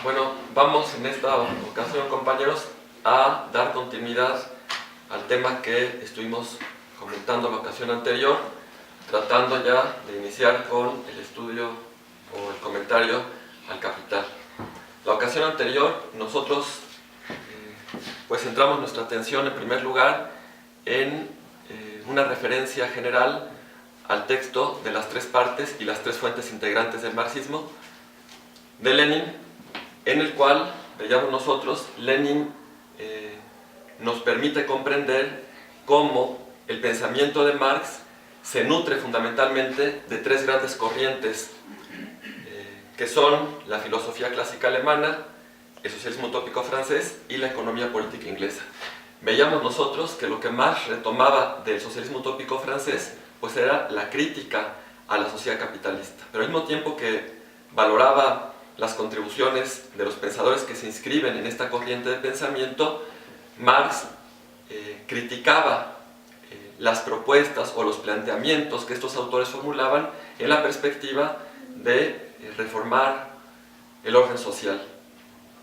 Bueno, vamos en esta ocasión, compañeros, a dar continuidad al tema que estuvimos comentando la ocasión anterior, tratando ya de iniciar con el estudio o el comentario al Capital. La ocasión anterior nosotros pues centramos nuestra atención en primer lugar en una referencia general al texto de las tres partes y las tres fuentes integrantes del marxismo de Lenin, en el cual, veíamos nosotros, Lenin nos permite comprender cómo el pensamiento de Marx se nutre fundamentalmente de tres grandes corrientes que son la filosofía clásica alemana, el socialismo utópico francés y la economía política inglesa. Veíamos nosotros que lo que Marx retomaba del socialismo utópico francés pues era la crítica a la sociedad capitalista, pero al mismo tiempo que valoraba las contribuciones de los pensadores que se inscriben en esta corriente de pensamiento, Marx criticaba las propuestas o los planteamientos que estos autores formulaban en la perspectiva de reformar el orden social.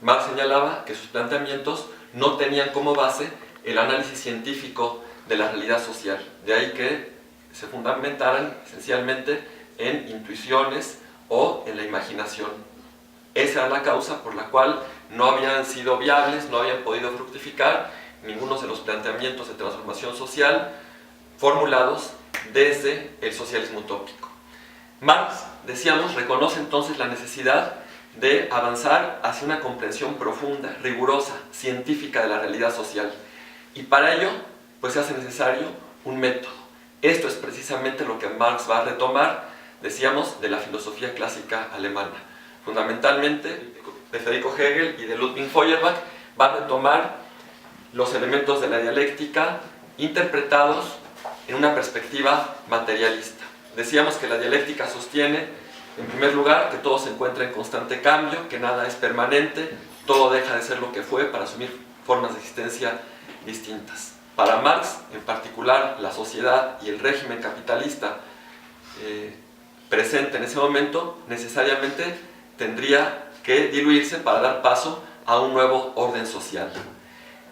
Marx señalaba que sus planteamientos no tenían como base el análisis científico de la realidad social, de ahí que se fundamentaran esencialmente en intuiciones o en la imaginación. Esa era la causa por la cual no habían sido viables, no habían podido fructificar ninguno de los planteamientos de transformación social formulados desde el socialismo utópico. Marx, decíamos, reconoce entonces la necesidad de avanzar hacia una comprensión profunda, rigurosa, científica de la realidad social. Y para ello, pues se hace necesario un método. Esto es precisamente lo que Marx va a retomar, decíamos, de la filosofía clásica alemana. Fundamentalmente, de Federico Hegel y de Ludwig Feuerbach, va a retomar los elementos de la dialéctica interpretados en una perspectiva materialista. Decíamos que la dialéctica sostiene, en primer lugar, que todo se encuentra en constante cambio, que nada es permanente, todo deja de ser lo que fue para asumir formas de existencia distintas. Para Marx, en particular, la sociedad y el régimen capitalista presente en ese momento necesariamente tendría que diluirse para dar paso a un nuevo orden social.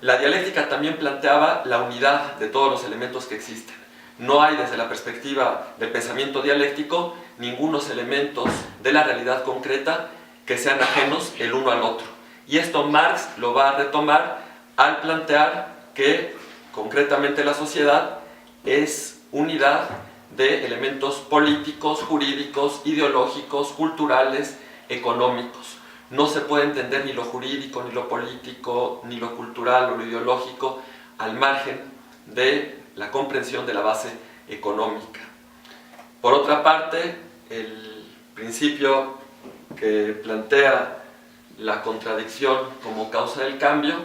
La dialéctica también planteaba la unidad de todos los elementos que existen. No hay, desde la perspectiva del pensamiento dialéctico, ningunos elementos de la realidad concreta que sean ajenos el uno al otro. Y esto Marx lo va a retomar al plantear que concretamente la sociedad es unidad de elementos políticos, jurídicos, ideológicos, culturales, económicos. No se puede entender ni lo jurídico, ni lo político, ni lo cultural o lo ideológico al margen de la comprensión de la base económica. Por otra parte, el principio que plantea la contradicción como causa del cambio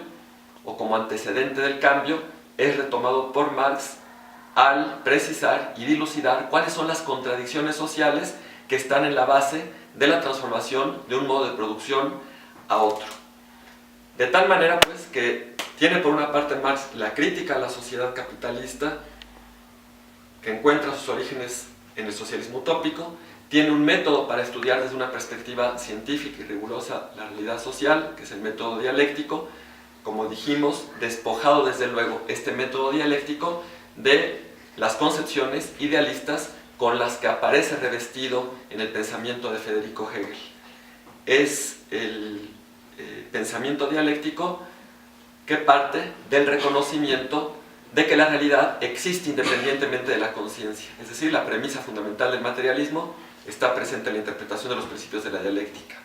o como antecedente del cambio es retomado por Marx al precisar y dilucidar cuáles son las contradicciones sociales que están en la base de la transformación de un modo de producción a otro. De tal manera pues que tiene por una parte Marx la crítica a la sociedad capitalista que encuentra sus orígenes en el socialismo utópico, tiene un método para estudiar desde una perspectiva científica y rigurosa la realidad social, que es el método dialéctico, como dijimos, despojado desde luego este método dialéctico de las concepciones idealistas con las que aparece revestido en el pensamiento de Federico Hegel. Es el pensamiento dialéctico que parte del reconocimiento de que la realidad existe independientemente de la conciencia. Es decir, la premisa fundamental del materialismo está presente en la interpretación de los principios de la dialéctica.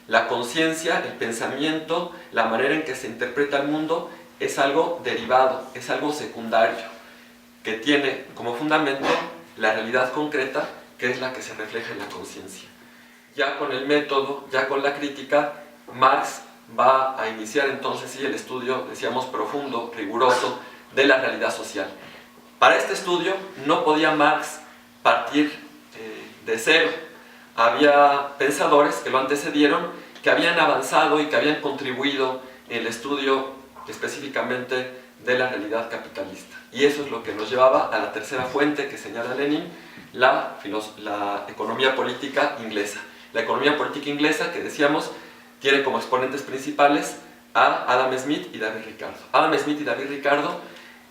La conciencia, el pensamiento, la manera en que se interpreta el mundo es algo derivado, es algo secundario, que tiene como fundamento la realidad concreta, que es la que se refleja en la conciencia. Ya con el método, ya con la crítica, Marx va a iniciar entonces sí el estudio, decíamos, profundo, riguroso, de la realidad social. Para este estudio no podía Marx partir de cero. Había pensadores que lo antecedieron, que habían avanzado y que habían contribuido en el estudio específicamente de la realidad capitalista. Y eso es lo que nos llevaba a la tercera fuente que señala Lenin, la economía política inglesa. La economía política inglesa, que decíamos, tiene como exponentes principales a Adam Smith y David Ricardo. Adam Smith y David Ricardo,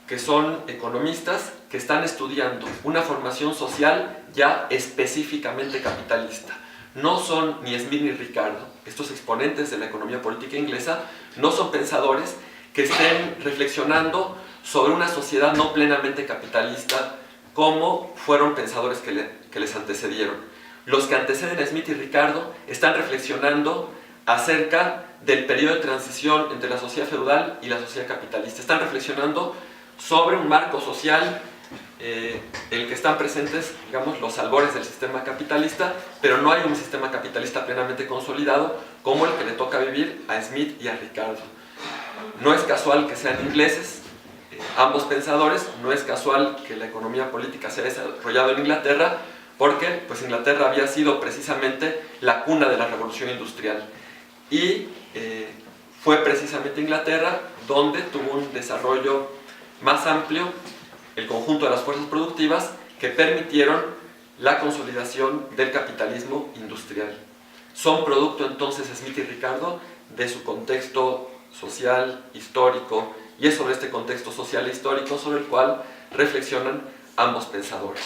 que son economistas que están estudiando una formación social ya específicamente capitalista. No son ni Smith ni Ricardo, estos exponentes de la economía política inglesa, no son pensadores que estén reflexionando sobre una sociedad no plenamente capitalista como fueron pensadores que les antecedieron. Los que anteceden a Smith y Ricardo están reflexionando acerca del periodo de transición entre la sociedad feudal y la sociedad capitalista. Están reflexionando sobre un marco social en el que están presentes, digamos, los albores del sistema capitalista, pero no hay un sistema capitalista plenamente consolidado como el que le toca vivir a Smith y a Ricardo. No es casual que sean ingleses, ambos pensadores, no es casual que la economía política se haya desarrollado en Inglaterra, porque pues, Inglaterra había sido precisamente la cuna de la revolución industrial. Y fue precisamente Inglaterra donde tuvo un desarrollo más amplio el conjunto de las fuerzas productivas que permitieron la consolidación del capitalismo industrial. Son producto entonces Smith y Ricardo de su contexto social, histórico, y es sobre este contexto social e histórico sobre el cual reflexionan ambos pensadores.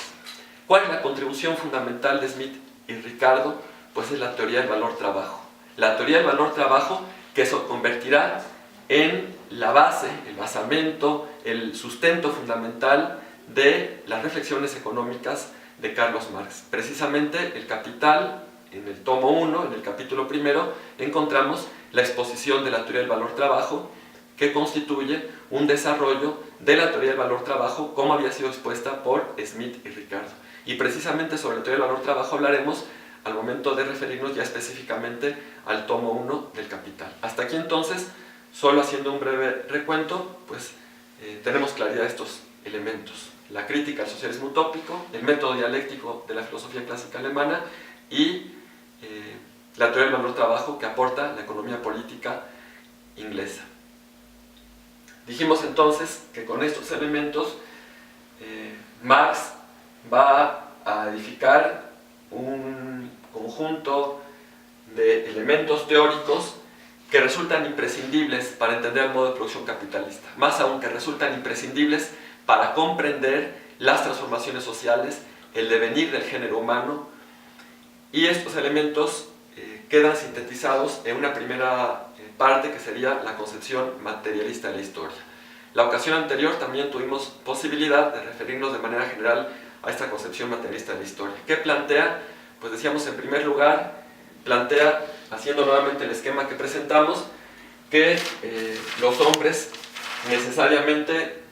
¿Cuál es la contribución fundamental de Smith y Ricardo? Pues es la teoría del valor-trabajo. La teoría del valor-trabajo que se convertirá en la base, el basamento, el sustento fundamental de las reflexiones económicas de Carlos Marx. Precisamente el Capital, en el tomo 1, en el capítulo primero, encontramos la exposición de la teoría del valor-trabajo, que constituye un desarrollo de la teoría del valor-trabajo como había sido expuesta por Smith y Ricardo. Y precisamente sobre la teoría del valor-trabajo hablaremos al momento de referirnos ya específicamente al tomo 1 del Capital. Hasta aquí entonces, solo haciendo un breve recuento, pues tenemos claridad de estos elementos: la crítica al socialismo utópico, el método dialéctico de la filosofía clásica alemana y la teoría del valor-trabajo que aporta la economía política inglesa. Dijimos entonces que con estos elementos Marx va a edificar un conjunto de elementos teóricos que resultan imprescindibles para entender el modo de producción capitalista, más aún que resultan imprescindibles para comprender las transformaciones sociales, el devenir del género humano, y estos elementos quedan sintetizados en una primera parte que sería la concepción materialista de la historia. La ocasión anterior también tuvimos posibilidad de referirnos de manera general a esta concepción materialista de la historia. ¿Qué plantea? Pues decíamos, en primer lugar, plantea, haciendo nuevamente el esquema que presentamos, que los hombres necesariamente,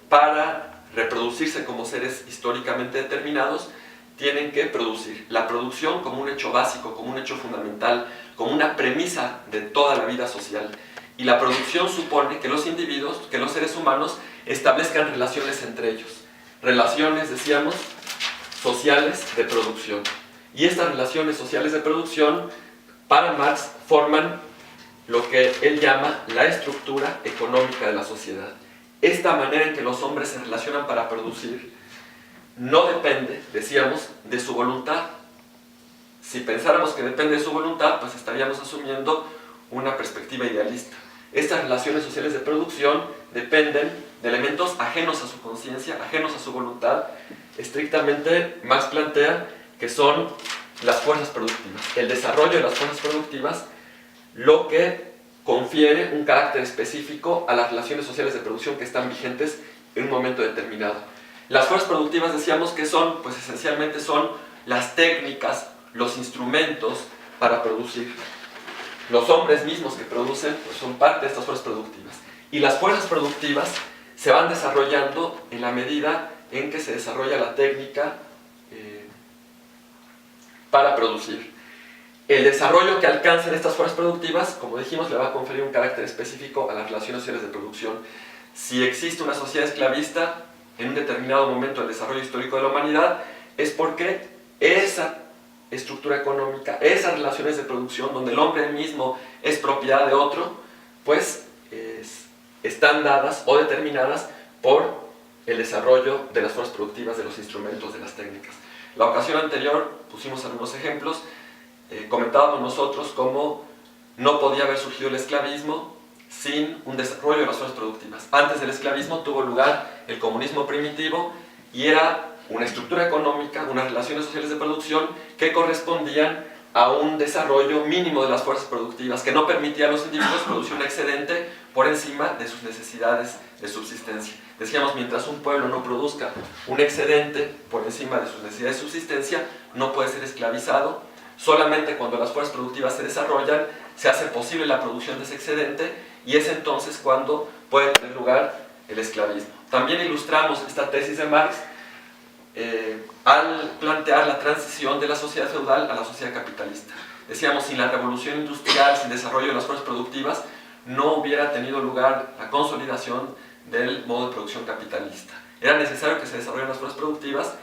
para reproducirse como seres históricamente determinados, tienen que producir. La producción como un hecho básico, como un hecho fundamental, como una premisa de toda la vida social. Y la producción supone que los individuos, que los seres humanos, establezcan relaciones entre ellos. Relaciones, decíamos, sociales de producción. Y estas relaciones sociales de producción, para Marx, forman lo que él llama la estructura económica de la sociedad. Esta manera en que los hombres se relacionan para producir no depende, decíamos, de su voluntad. Si pensáramos que depende de su voluntad, pues estaríamos asumiendo una perspectiva idealista. Estas relaciones sociales de producción dependen de elementos ajenos a su conciencia, ajenos a su voluntad. Estrictamente, Marx plantea que son las fuerzas productivas, el desarrollo de las fuerzas productivas, lo que confiere un carácter específico a las relaciones sociales de producción que están vigentes en un momento determinado. Las fuerzas productivas, decíamos que son, pues esencialmente son las técnicas, los instrumentos para producir. Los hombres mismos que producen, pues son parte de estas fuerzas productivas. Y las fuerzas productivas se van desarrollando en la medida en que se desarrolla la técnica para producir. El desarrollo que alcancen estas fuerzas productivas, como dijimos, le va a conferir un carácter específico a las relaciones sociales de producción. Si existe una sociedad esclavista en un determinado momento del desarrollo histórico de la humanidad, es porque esa estructura económica, esas relaciones de producción donde el hombre mismo es propiedad de otro, pues están dadas o determinadas por el desarrollo de las fuerzas productivas, de los instrumentos, de las técnicas. La ocasión anterior pusimos algunos ejemplos, comentábamos nosotros cómo no podía haber surgido el esclavismo sin un desarrollo de las fuerzas productivas. Antes del esclavismo tuvo lugar el comunismo primitivo y era una estructura económica, unas relaciones sociales de producción que correspondían a un desarrollo mínimo de las fuerzas productivas que no permitía a los individuos producir un excedente por encima de sus necesidades de subsistencia. Decíamos, mientras un pueblo no produzca un excedente por encima de sus necesidades de subsistencia, no puede ser esclavizado. Solamente cuando las fuerzas productivas se desarrollan, se hace posible la producción de ese excedente y es entonces cuando puede tener lugar el esclavismo. También ilustramos esta tesis de Marx al plantear la transición de la sociedad feudal a la sociedad capitalista. Decíamos, sin la revolución industrial, sin desarrollo de las fuerzas productivas, no hubiera tenido lugar la consolidación del modo de producción capitalista. Era necesario que se desarrollaran las fuerzas productivas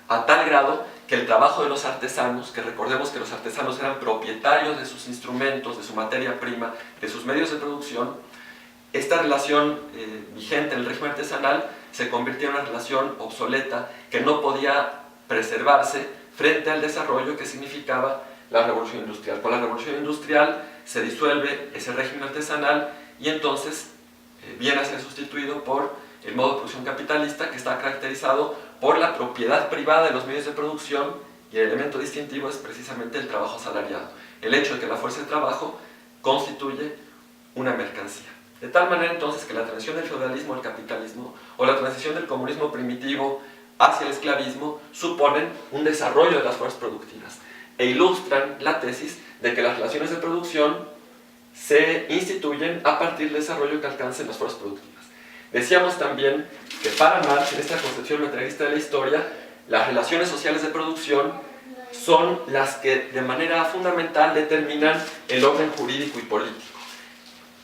a tal grado que el trabajo de los artesanos, que recordemos que los artesanos eran propietarios de sus instrumentos, de su materia prima, de sus medios de producción, esta relación vigente en el régimen artesanal se convirtió en una relación obsoleta que no podía preservarse frente al desarrollo que significaba la revolución industrial. Con la revolución industrial se disuelve ese régimen artesanal y entonces viene a ser sustituido por el modo de producción capitalista, que está caracterizado por la propiedad privada de los medios de producción, y el elemento distintivo es precisamente el trabajo asalariado, el hecho de que la fuerza de trabajo constituye una mercancía. De tal manera entonces que la transición del feudalismo al capitalismo o la transición del comunismo primitivo hacia el esclavismo suponen un desarrollo de las fuerzas productivas e ilustran la tesis de que las relaciones de producción se instituyen a partir del desarrollo que alcancen las fuerzas productivas. Decíamos también que para Marx, en esta concepción materialista de la historia, las relaciones sociales de producción son las que de manera fundamental determinan el orden jurídico y político.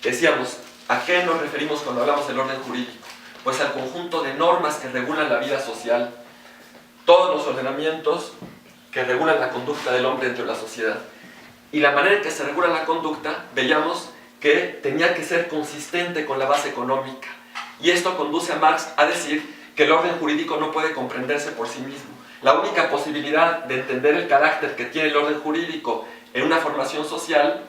Decíamos, ¿a qué nos referimos cuando hablamos del orden jurídico? Pues al conjunto de normas que regulan la vida social, todos los ordenamientos que regulan la conducta del hombre dentro de la sociedad. Y la manera en que se regula la conducta, veíamos que tenía que ser consistente con la base económica. Y esto conduce a Marx a decir que el orden jurídico no puede comprenderse por sí mismo. La única posibilidad de entender el carácter que tiene el orden jurídico en una formación social,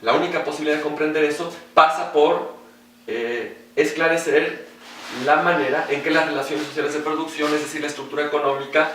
la única posibilidad de comprender eso pasa por esclarecer la manera en que las relaciones sociales de producción, es decir, la estructura económica,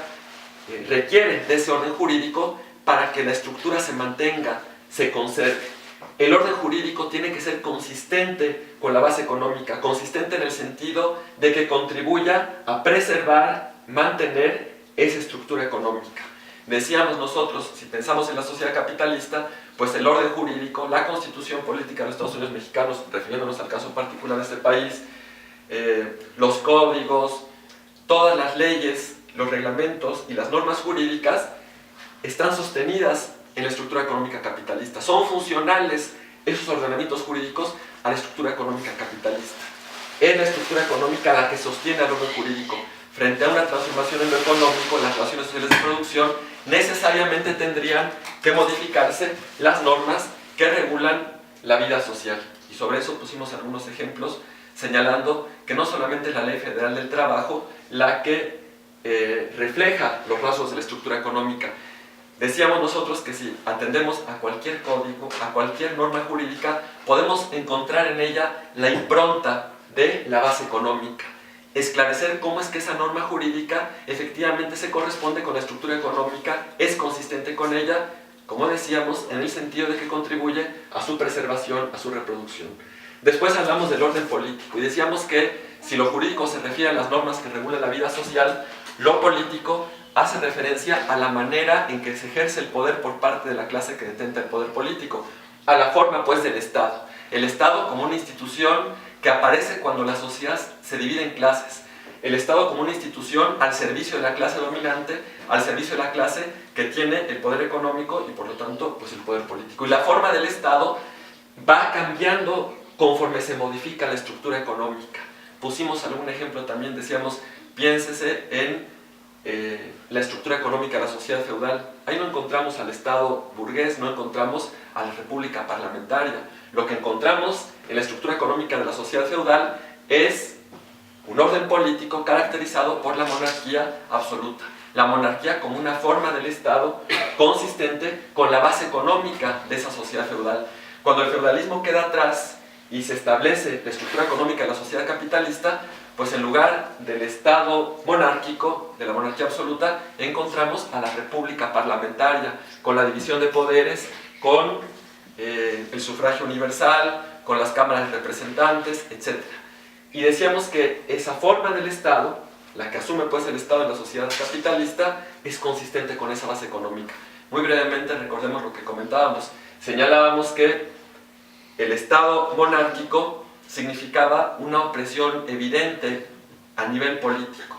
requiere de ese orden jurídico para que la estructura se mantenga, se conserve. El orden jurídico tiene que ser consistente con la base económica, consistente en el sentido de que contribuya a preservar, mantener esa estructura económica. Decíamos nosotros, si pensamos en la sociedad capitalista, pues el orden jurídico, la constitución política de los Estados Unidos mexicanos, refiriéndonos al caso particular de este país, los códigos, todas las leyes, los reglamentos y las normas jurídicas están sostenidas en la estructura económica capitalista. Son funcionales esos ordenamientos jurídicos a la estructura económica capitalista. Es la estructura económica la que sostiene al orden jurídico. Frente a una transformación en lo económico, las relaciones sociales de producción necesariamente tendrían que modificarse las normas que regulan la vida social. Y sobre eso pusimos algunos ejemplos, señalando que no solamente es la Ley Federal del Trabajo la que refleja los rasgos de la estructura económica. Decíamos nosotros que si atendemos a cualquier código, a cualquier norma jurídica, podemos encontrar en ella la impronta de la base económica. Esclarecer cómo es que esa norma jurídica efectivamente se corresponde con la estructura económica, es consistente con ella, como decíamos, en el sentido de que contribuye a su preservación, a su reproducción. Después hablamos del orden político y decíamos que si lo jurídico se refiere a las normas que regulan la vida social, lo político hace referencia a la manera en que se ejerce el poder por parte de la clase que detenta el poder político, a la forma pues del Estado. El Estado como una institución que aparece cuando la sociedad se divide en clases. El Estado como una institución al servicio de la clase dominante, al servicio de la clase que tiene el poder económico y por lo tanto pues el poder político. Y la forma del Estado va cambiando conforme se modifica la estructura económica. Pusimos algún ejemplo también, decíamos, piénsese en la estructura económica de la sociedad feudal. Ahí no encontramos al Estado burgués, no encontramos a la república parlamentaria. Lo que encontramos en la estructura económica de la sociedad feudal es un orden político caracterizado por la monarquía absoluta. La monarquía como una forma del Estado consistente con la base económica de esa sociedad feudal. Cuando el feudalismo queda atrás y se establece la estructura económica de la sociedad capitalista, pues en lugar del Estado monárquico, de la monarquía absoluta, encontramos a la república parlamentaria, con la división de poderes, con el sufragio universal, con las cámaras de representantes, etc. Y decíamos que esa forma del Estado, la que asume pues el Estado en la sociedad capitalista, es consistente con esa base económica. Muy brevemente recordemos lo que comentábamos. Señalábamos que el Estado monárquico significaba una opresión evidente a nivel político.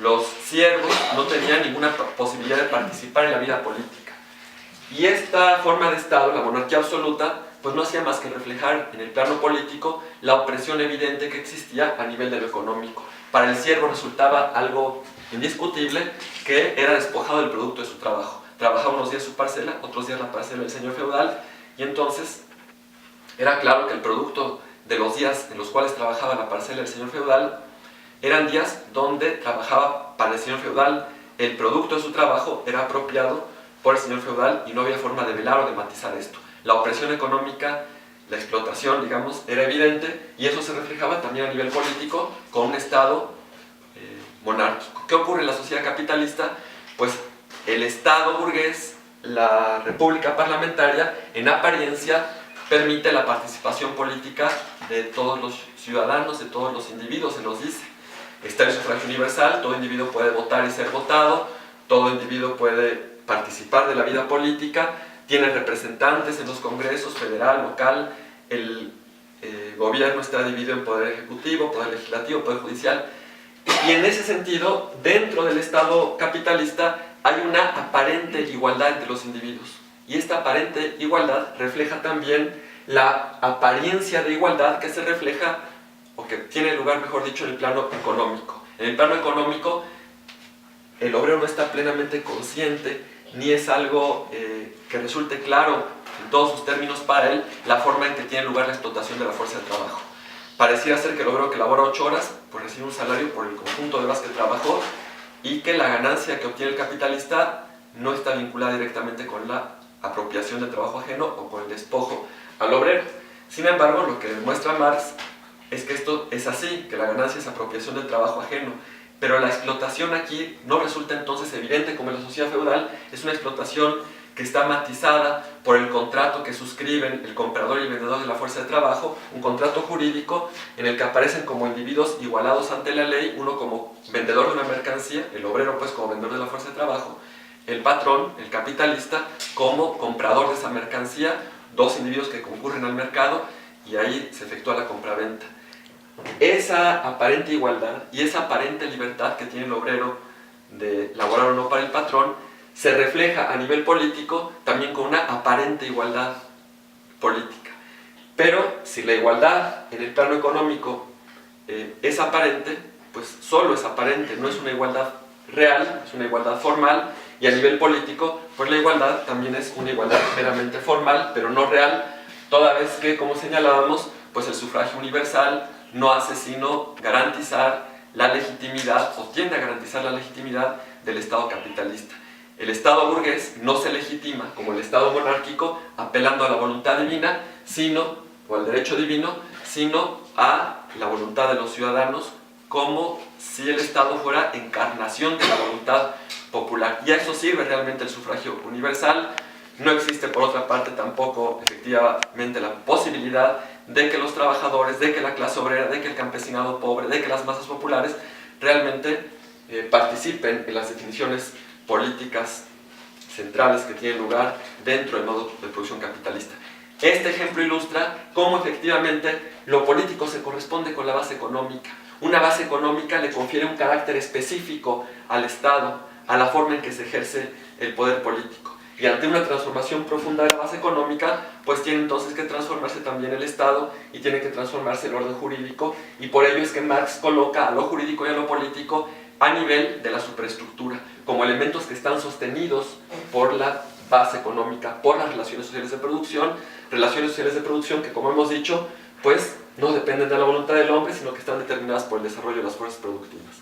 Los siervos no tenían ninguna posibilidad de participar en la vida política. Y esta forma de Estado, la monarquía absoluta, pues no hacía más que reflejar en el plano político la opresión evidente que existía a nivel de lo económico. Para el siervo resultaba algo indiscutible que era despojado del producto de su trabajo. Trabajaba unos días su parcela, otros días la parcela del señor feudal, y entonces era claro que el producto de los días en los cuales trabajaba la parcela del señor feudal eran días donde trabajaba para el señor feudal. El producto de su trabajo era apropiado por el señor feudal y no había forma de velar o de matizar esto. La opresión económica, la explotación, digamos, era evidente, y eso se reflejaba también a nivel político con un Estado monárquico. ¿Qué ocurre en la sociedad capitalista? Pues el Estado burgués, la república parlamentaria, en apariencia permite la participación política de todos los ciudadanos, de todos los individuos, se nos dice. Está el sufragio universal, todo individuo puede votar y ser votado, todo individuo puede participar de la vida política, tiene representantes en los congresos, federal, local, el gobierno está dividido en poder ejecutivo, poder legislativo, poder judicial, y en ese sentido, dentro del Estado capitalista hay una aparente igualdad entre los individuos. Y esta aparente igualdad refleja también la apariencia de igualdad que se refleja, o que tiene lugar, mejor dicho, en el plano económico. En el plano económico, el obrero no está plenamente consciente, ni es algo que resulte claro en todos sus términos para él, la forma en que tiene lugar la explotación de la fuerza de trabajo. Pareciera ser que el obrero que labora 8 horas, pues recibe un salario por el conjunto de horas que trabajó, y que la ganancia que obtiene el capitalista no está vinculada directamente con la apropiación del trabajo ajeno o con el despojo al obrero. Sin embargo, lo que demuestra Marx es que esto es así, que la ganancia es apropiación del trabajo ajeno, pero la explotación aquí no resulta entonces evidente como en la sociedad feudal. Es una explotación que está matizada por el contrato que suscriben el comprador y el vendedor de la fuerza de trabajo, un contrato jurídico en el que aparecen como individuos igualados ante la ley, uno como vendedor de una mercancía, el obrero pues como vendedor de la fuerza de trabajo, el patrón, el capitalista, como comprador de esa mercancía, dos individuos que concurren al mercado y ahí se efectúa la compraventa. Esa aparente igualdad y esa aparente libertad que tiene el obrero de laborar o no para el patrón se refleja a nivel político también con una aparente igualdad política. Pero si la igualdad en el plano económico es aparente, pues solo es aparente, no es una igualdad real, es una igualdad formal, y a nivel político, pues la igualdad también es una igualdad meramente formal, pero no real, toda vez que, como señalábamos, pues el sufragio universal no hace sino garantizar la legitimidad, o tiende a garantizar la legitimidad del Estado capitalista. El Estado burgués no se legitima como el Estado monárquico apelando a la voluntad divina, o al derecho divino, sino a la voluntad de los ciudadanos, como si el Estado fuera encarnación de la voluntad popular. Y a eso sirve realmente el sufragio universal. No existe, por otra parte, tampoco efectivamente la posibilidad de que los trabajadores, de que la clase obrera, de que el campesinado pobre, de que las masas populares realmente participen en las definiciones políticas centrales que tienen lugar dentro del modo de producción capitalista. Este ejemplo ilustra cómo efectivamente lo político se corresponde con la base económica. Una base económica le confiere un carácter específico al Estado, a la forma en que se ejerce el poder político. Y ante una transformación profunda de la base económica, pues tiene entonces que transformarse también el Estado y tiene que transformarse el orden jurídico, y por ello es que Marx coloca a lo jurídico y a lo político a nivel de la superestructura, como elementos que están sostenidos por la base económica, por las relaciones sociales de producción que, como hemos dicho, pues no dependen de la voluntad del hombre, sino que están determinadas por el desarrollo de las fuerzas productivas.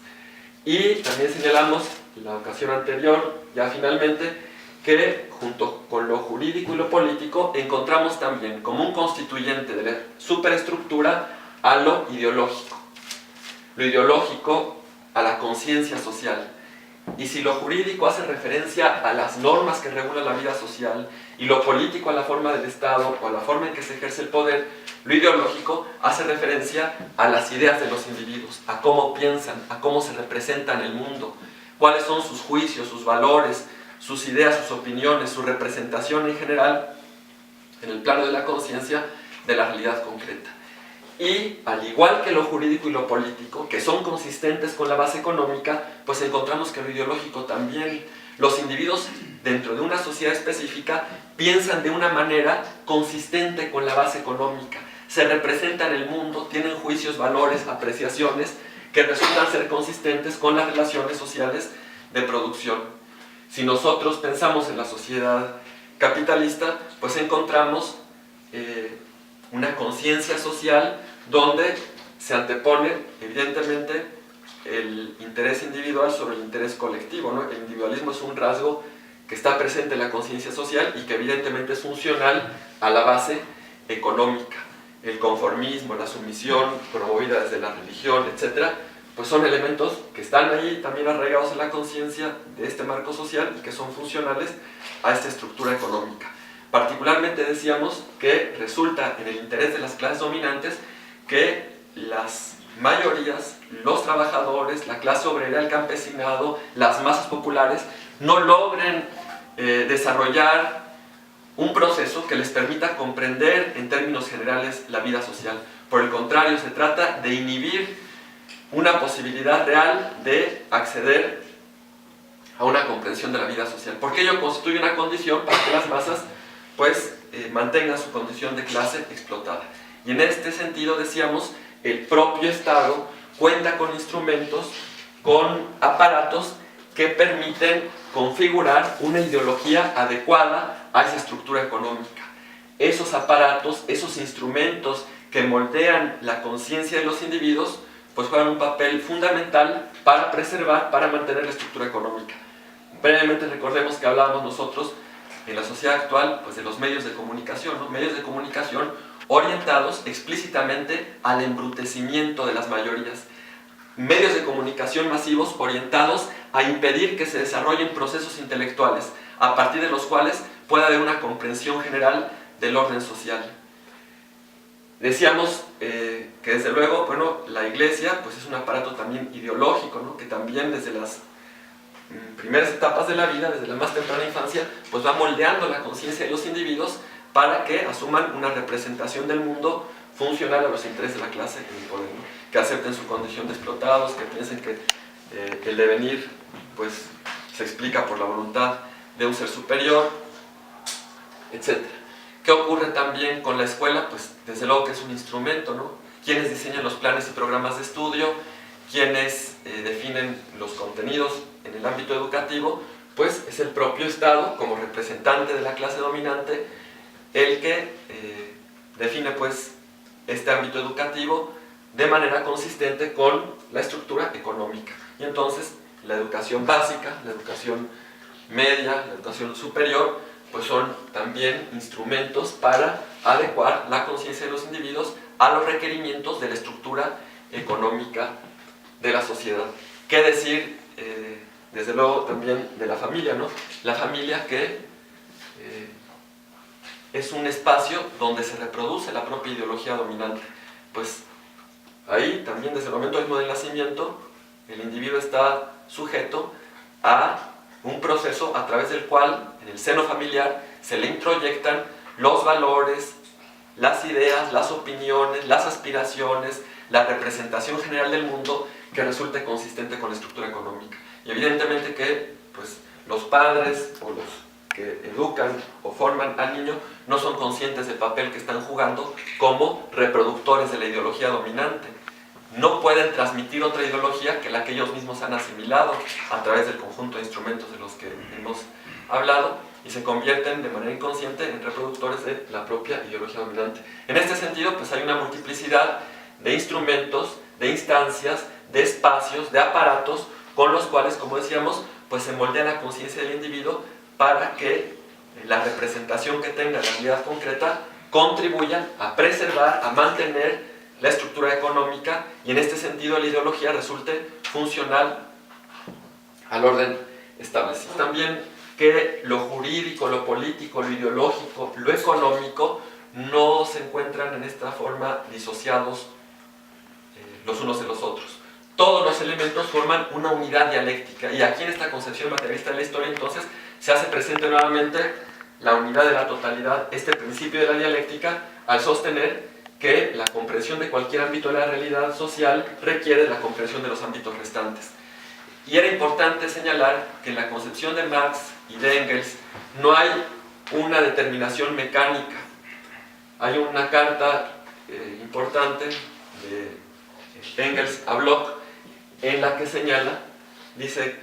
Y también señalamos en la ocasión anterior, ya finalmente, que junto con lo jurídico y lo político, encontramos también como un constituyente de la superestructura a lo ideológico. Lo ideológico a la conciencia social. Y si lo jurídico hace referencia a las normas que regulan la vida social y lo político a la forma del Estado o a la forma en que se ejerce el poder, lo ideológico hace referencia a las ideas de los individuos, a cómo piensan, a cómo se representan el mundo, cuáles son sus juicios, sus valores, sus ideas, sus opiniones, su representación en general en el plano de la conciencia de la realidad concreta. Y al igual que lo jurídico y lo político, que son consistentes con la base económica, pues encontramos que lo ideológico también. Los individuos dentro de una sociedad específica piensan de una manera consistente con la base económica, se representan el mundo, tienen juicios, valores, apreciaciones que resultan ser consistentes con las relaciones sociales de producción. Si nosotros pensamos en la sociedad capitalista, pues encontramos una conciencia social donde se antepone evidentemente el interés individual sobre el interés colectivo, ¿no? El individualismo es un rasgo que está presente en la conciencia social y que evidentemente es funcional a la base económica. El conformismo, la sumisión promovida desde la religión, etc., pues son elementos que están ahí también arraigados en la conciencia de este marco social y que son funcionales a esta estructura económica. Particularmente decíamos que resulta en el interés de las clases dominantes que las mayorías, los trabajadores, la clase obrera, el campesinado, las masas populares no logren desarrollar un proceso que les permita comprender en términos generales la vida social. Por el contrario, se trata de inhibir una posibilidad real de acceder a una comprensión de la vida social, porque ello constituye una condición para que las masas pues mantengan su condición de clase explotada. Y en este sentido decíamos, el propio Estado cuenta con instrumentos, con aparatos que permiten configurar una ideología adecuada a esa estructura económica. Esos aparatos, esos instrumentos que moldean la conciencia de los individuos, pues juegan un papel fundamental para preservar, para mantener la estructura económica. Brevemente recordemos que hablábamos nosotros en la sociedad actual pues de los medios de comunicación, ¿no? Medios de comunicación orientados explícitamente al embrutecimiento de las mayorías. Medios de comunicación masivos orientados a impedir que se desarrollen procesos intelectuales, a partir de los cuales pueda haber una comprensión general del orden social. Decíamos que desde luego, bueno, la iglesia pues es un aparato también ideológico, ¿no? Que también desde las primeras etapas de la vida, desde la más temprana infancia, pues va moldeando la conciencia de los individuos para que asuman una representación del mundo funcional a los intereses de la clase en el poder, ¿no? Que acepten su condición de explotados, que piensen que el devenir pues, se explica por la voluntad de un ser superior, etc. ¿Qué ocurre también con la escuela? Pues desde luego que es un instrumento, ¿no? Quienes diseñan los planes y programas de estudio, quienes definen los contenidos en el ámbito educativo, pues es el propio Estado, como representante de la clase dominante, el que define pues este ámbito educativo de manera consistente con la estructura económica. Y entonces la educación básica, la educación media, la educación superior, pues son también instrumentos para adecuar la conciencia de los individuos a los requerimientos de la estructura económica de la sociedad. ¿Qué decir, desde luego, también de la familia, ¿no? La familia que es un espacio donde se reproduce la propia ideología dominante. Pues ahí también desde el momento mismo del nacimiento el individuo está sujeto a un proceso a través del cual en el seno familiar se le introyectan los valores, las ideas, las opiniones, las aspiraciones, la representación general del mundo que resulte consistente con la estructura económica. Y evidentemente que pues, los padres o los que educan o forman al niño no son conscientes del papel que están jugando como reproductores de la ideología dominante. No pueden transmitir otra ideología que la que ellos mismos han asimilado a través del conjunto de instrumentos de los que hemos hablado y se convierten de manera inconsciente en reproductores de la propia ideología dominante. En este sentido, pues hay una multiplicidad de instrumentos, de instancias, de espacios, de aparatos con los cuales, como decíamos, pues se moldea la conciencia del individuo para que la representación que tenga la realidad concreta, contribuyan a preservar, a mantener la estructura económica y en este sentido la ideología resulte funcional al orden establecido. También que lo jurídico, lo político, lo ideológico, lo económico no se encuentran en esta forma disociados los unos de los otros. Todos los elementos forman una unidad dialéctica y aquí en esta concepción materialista de la historia entonces se hace presente nuevamente la unidad de la totalidad, este principio de la dialéctica, al sostener que la comprensión de cualquier ámbito de la realidad social requiere la comprensión de los ámbitos restantes. Y era importante señalar que en la concepción de Marx y de Engels no hay una determinación mecánica. Hay una carta importante de Engels a Bloch en la que señala, dice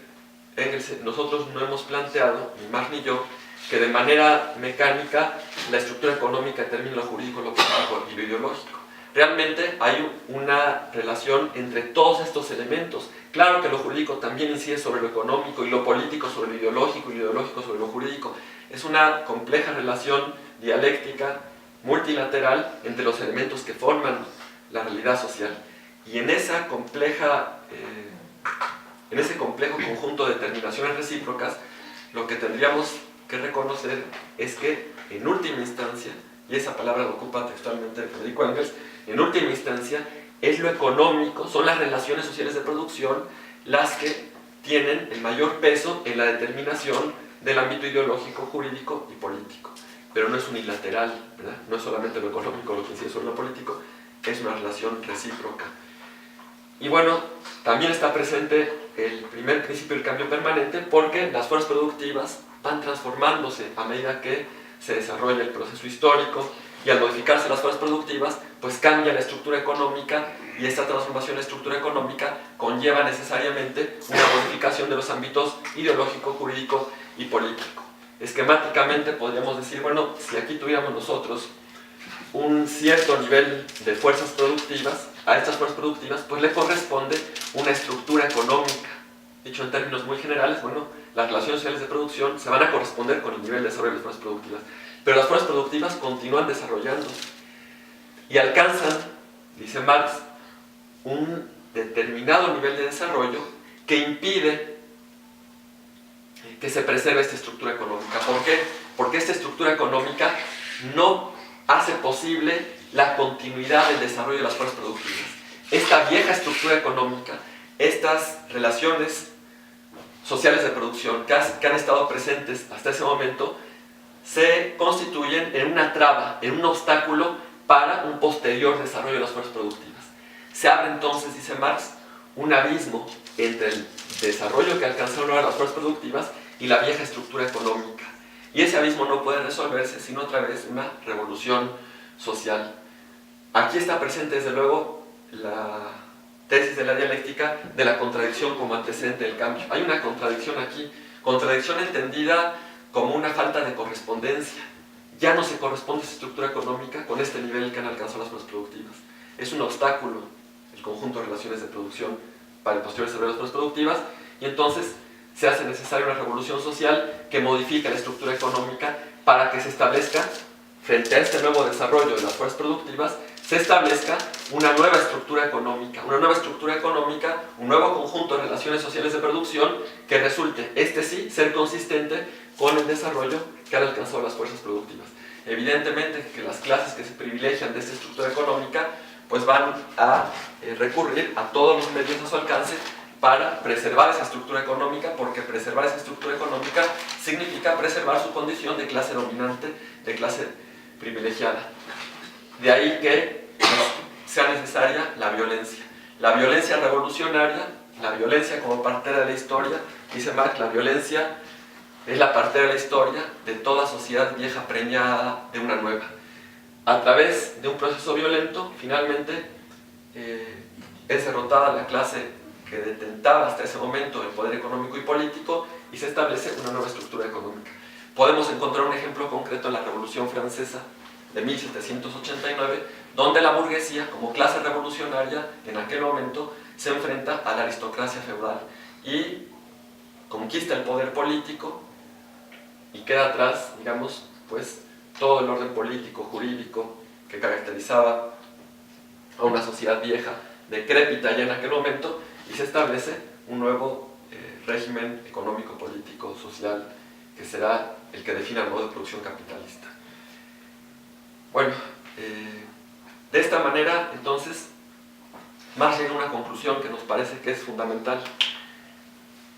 Engels, nosotros no hemos planteado, ni Marx ni yo, que de manera mecánica la estructura económica determine lo jurídico, lo político y lo ideológico. Realmente hay una relación entre todos estos elementos. Claro que lo jurídico también incide sobre lo económico y lo político sobre lo ideológico y lo ideológico sobre lo jurídico. Es una compleja relación dialéctica, multilateral, entre los elementos que forman la realidad social. Y en ese complejo conjunto de determinaciones recíprocas, lo que tendríamos que reconocer es que, en última instancia, y esa palabra lo ocupa textualmente Federico Engels, en última instancia, es lo económico, son las relaciones sociales de producción las que tienen el mayor peso en la determinación del ámbito ideológico, jurídico y político. Pero no es unilateral, ¿verdad? No es solamente lo económico lo que incide sobre lo político, es una relación recíproca. Y bueno, también está presente el primer principio del cambio permanente porque las fuerzas productivas van transformándose a medida que se desarrolla el proceso histórico y al modificarse las fuerzas productivas, pues cambia la estructura económica y esta transformación de la estructura económica conlleva necesariamente una modificación de los ámbitos ideológico, jurídico y político. Esquemáticamente podríamos decir, bueno, si aquí tuviéramos nosotros un cierto nivel de fuerzas productivas, a estas fuerzas productivas pues le corresponde una estructura económica. Dicho en términos muy generales, bueno, las relaciones sociales de producción se van a corresponder con el nivel de desarrollo de las fuerzas productivas, pero las fuerzas productivas continúan desarrollándose y alcanzan, dice Marx, un determinado nivel de desarrollo que impide que se preserve esta estructura económica. ¿Por qué? Porque esta estructura económica no hace posible la continuidad del desarrollo de las fuerzas productivas. Esta vieja estructura económica, estas relaciones sociales de producción que han estado presentes hasta ese momento, se constituyen en una traba, en un obstáculo para un posterior desarrollo de las fuerzas productivas. Se abre entonces, dice Marx, un abismo entre el desarrollo que alcanzaron ahora las fuerzas productivas y la vieja estructura económica. Y ese abismo no puede resolverse sino a través de una revolución social. Aquí está presente desde luego la tesis de la dialéctica de la contradicción como antecedente del cambio. Hay una contradicción aquí, contradicción entendida como una falta de correspondencia. Ya no se corresponde esa estructura económica con este nivel que han alcanzado las fuerzas productivas. Es un obstáculo el conjunto de relaciones de producción para el posterior desarrollo de las fuerzas productivas y entonces se hace necesaria una revolución social que modifica la estructura económica para que se establezca, frente a este nuevo desarrollo de las fuerzas productivas, se establezca una nueva estructura económica, un nuevo conjunto de relaciones sociales de producción que resulte, este sí, ser consistente con el desarrollo que han alcanzado las fuerzas productivas. Evidentemente que las clases que se privilegian de esta estructura económica pues van a recurrir a todos los medios a su alcance para preservar esa estructura económica, porque preservar esa estructura económica significa preservar su condición de clase dominante, de clase privilegiada. De ahí que sea necesaria la violencia revolucionaria, la violencia como partera de la historia. Dice Marx, la violencia es la partera de la historia de toda sociedad vieja preñada de una nueva. A través de un proceso violento, finalmente, es derrotada la clase que detentaba hasta ese momento el poder económico y político y se establece una nueva estructura económica. Podemos encontrar un ejemplo concreto en la Revolución Francesa de 1789, donde la burguesía, como clase revolucionaria, en aquel momento se enfrenta a la aristocracia feudal y conquista el poder político y queda atrás, digamos, pues todo el orden político, jurídico que caracterizaba a una sociedad vieja, decrépita ya en aquel momento, y se establece un nuevo régimen económico, político, social, que será el que defina el modo de producción capitalista. Bueno, de esta manera, entonces, Marx llega a una conclusión que nos parece que es fundamental.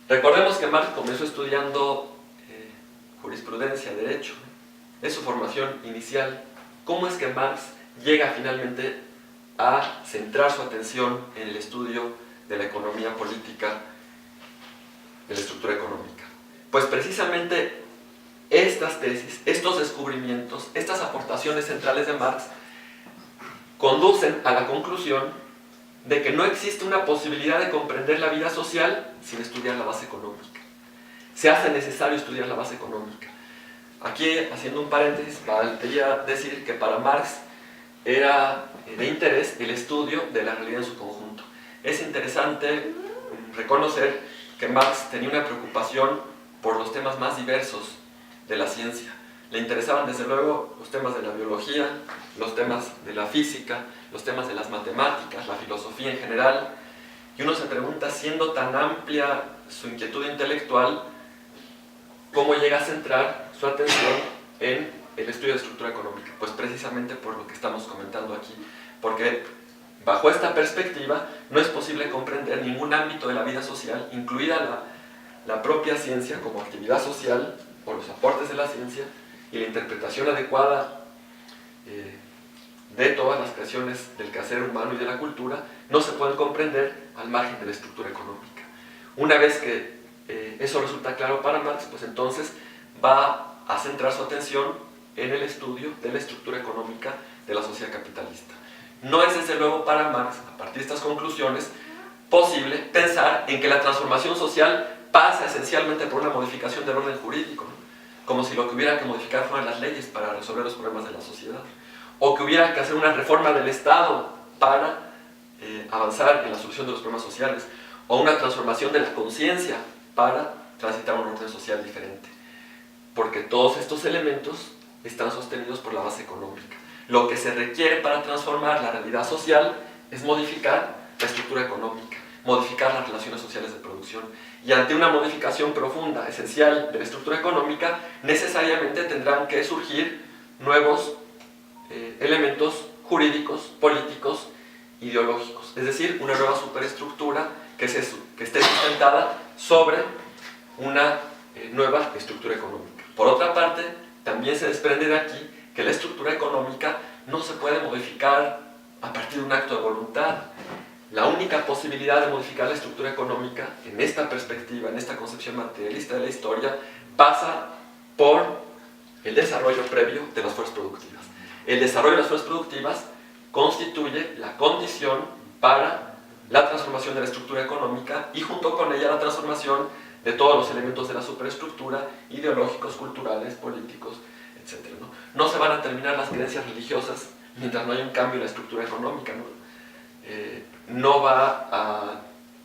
Recordemos que Marx comenzó estudiando jurisprudencia, derecho, es su formación inicial. ¿Cómo es que Marx llega finalmente a centrar su atención en el estudio de la economía política, de la estructura económica? Pues precisamente estas tesis, estos descubrimientos, estas aportaciones centrales de Marx conducen a la conclusión de que no existe una posibilidad de comprender la vida social sin estudiar la base económica. Se hace necesario estudiar la base económica. Aquí, haciendo un paréntesis, valdría decir que para Marx era de interés el estudio de la realidad en su conjunto. Es interesante reconocer que Marx tenía una preocupación por los temas más diversos de la ciencia. Le interesaban desde luego los temas de la biología, los temas de la física, los temas de las matemáticas, la filosofía en general, y uno se pregunta, siendo tan amplia su inquietud intelectual, ¿cómo llega a centrar su atención en el estudio de estructura económica? Pues precisamente por lo que estamos comentando aquí, porque bajo esta perspectiva no es posible comprender ningún ámbito de la vida social, incluida la propia ciencia como actividad social, o los aportes de la ciencia, y la interpretación adecuada de todas las creaciones del quehacer humano y de la cultura, no se pueden comprender al margen de la estructura económica. Una vez que eso resulta claro para Marx, pues entonces va a centrar su atención en el estudio de la estructura económica de la sociedad capitalista. No es desde luego para Marx, a partir de estas conclusiones, posible pensar en que la transformación social pasa esencialmente por una modificación del orden jurídico, ¿no? Como si lo que hubiera que modificar fueran las leyes para resolver los problemas de la sociedad, o que hubiera que hacer una reforma del Estado para avanzar en la solución de los problemas sociales, o una transformación de la conciencia para transitar a un orden social diferente, porque todos estos elementos están sostenidos por la base económica. Lo que se requiere para transformar la realidad social es modificar la estructura económica, modificar las relaciones sociales de producción, y ante una modificación profunda, esencial de la estructura económica, necesariamente tendrán que surgir nuevos elementos jurídicos, políticos, ideológicos, es decir, una nueva superestructura que esté sustentada sobre una nueva estructura económica. Por otra parte, también se desprende de aquí que la estructura económica no se puede modificar a partir de un acto de voluntad. La única posibilidad de modificar la estructura económica, en esta perspectiva, en esta concepción materialista de la historia, pasa por el desarrollo previo de las fuerzas productivas. El desarrollo de las fuerzas productivas constituye la condición para la transformación de la estructura económica y junto con ella la transformación de todos los elementos de la superestructura, ideológicos, culturales, políticos, etc. No se van a terminar las creencias religiosas mientras no haya un cambio en la estructura económica, no va a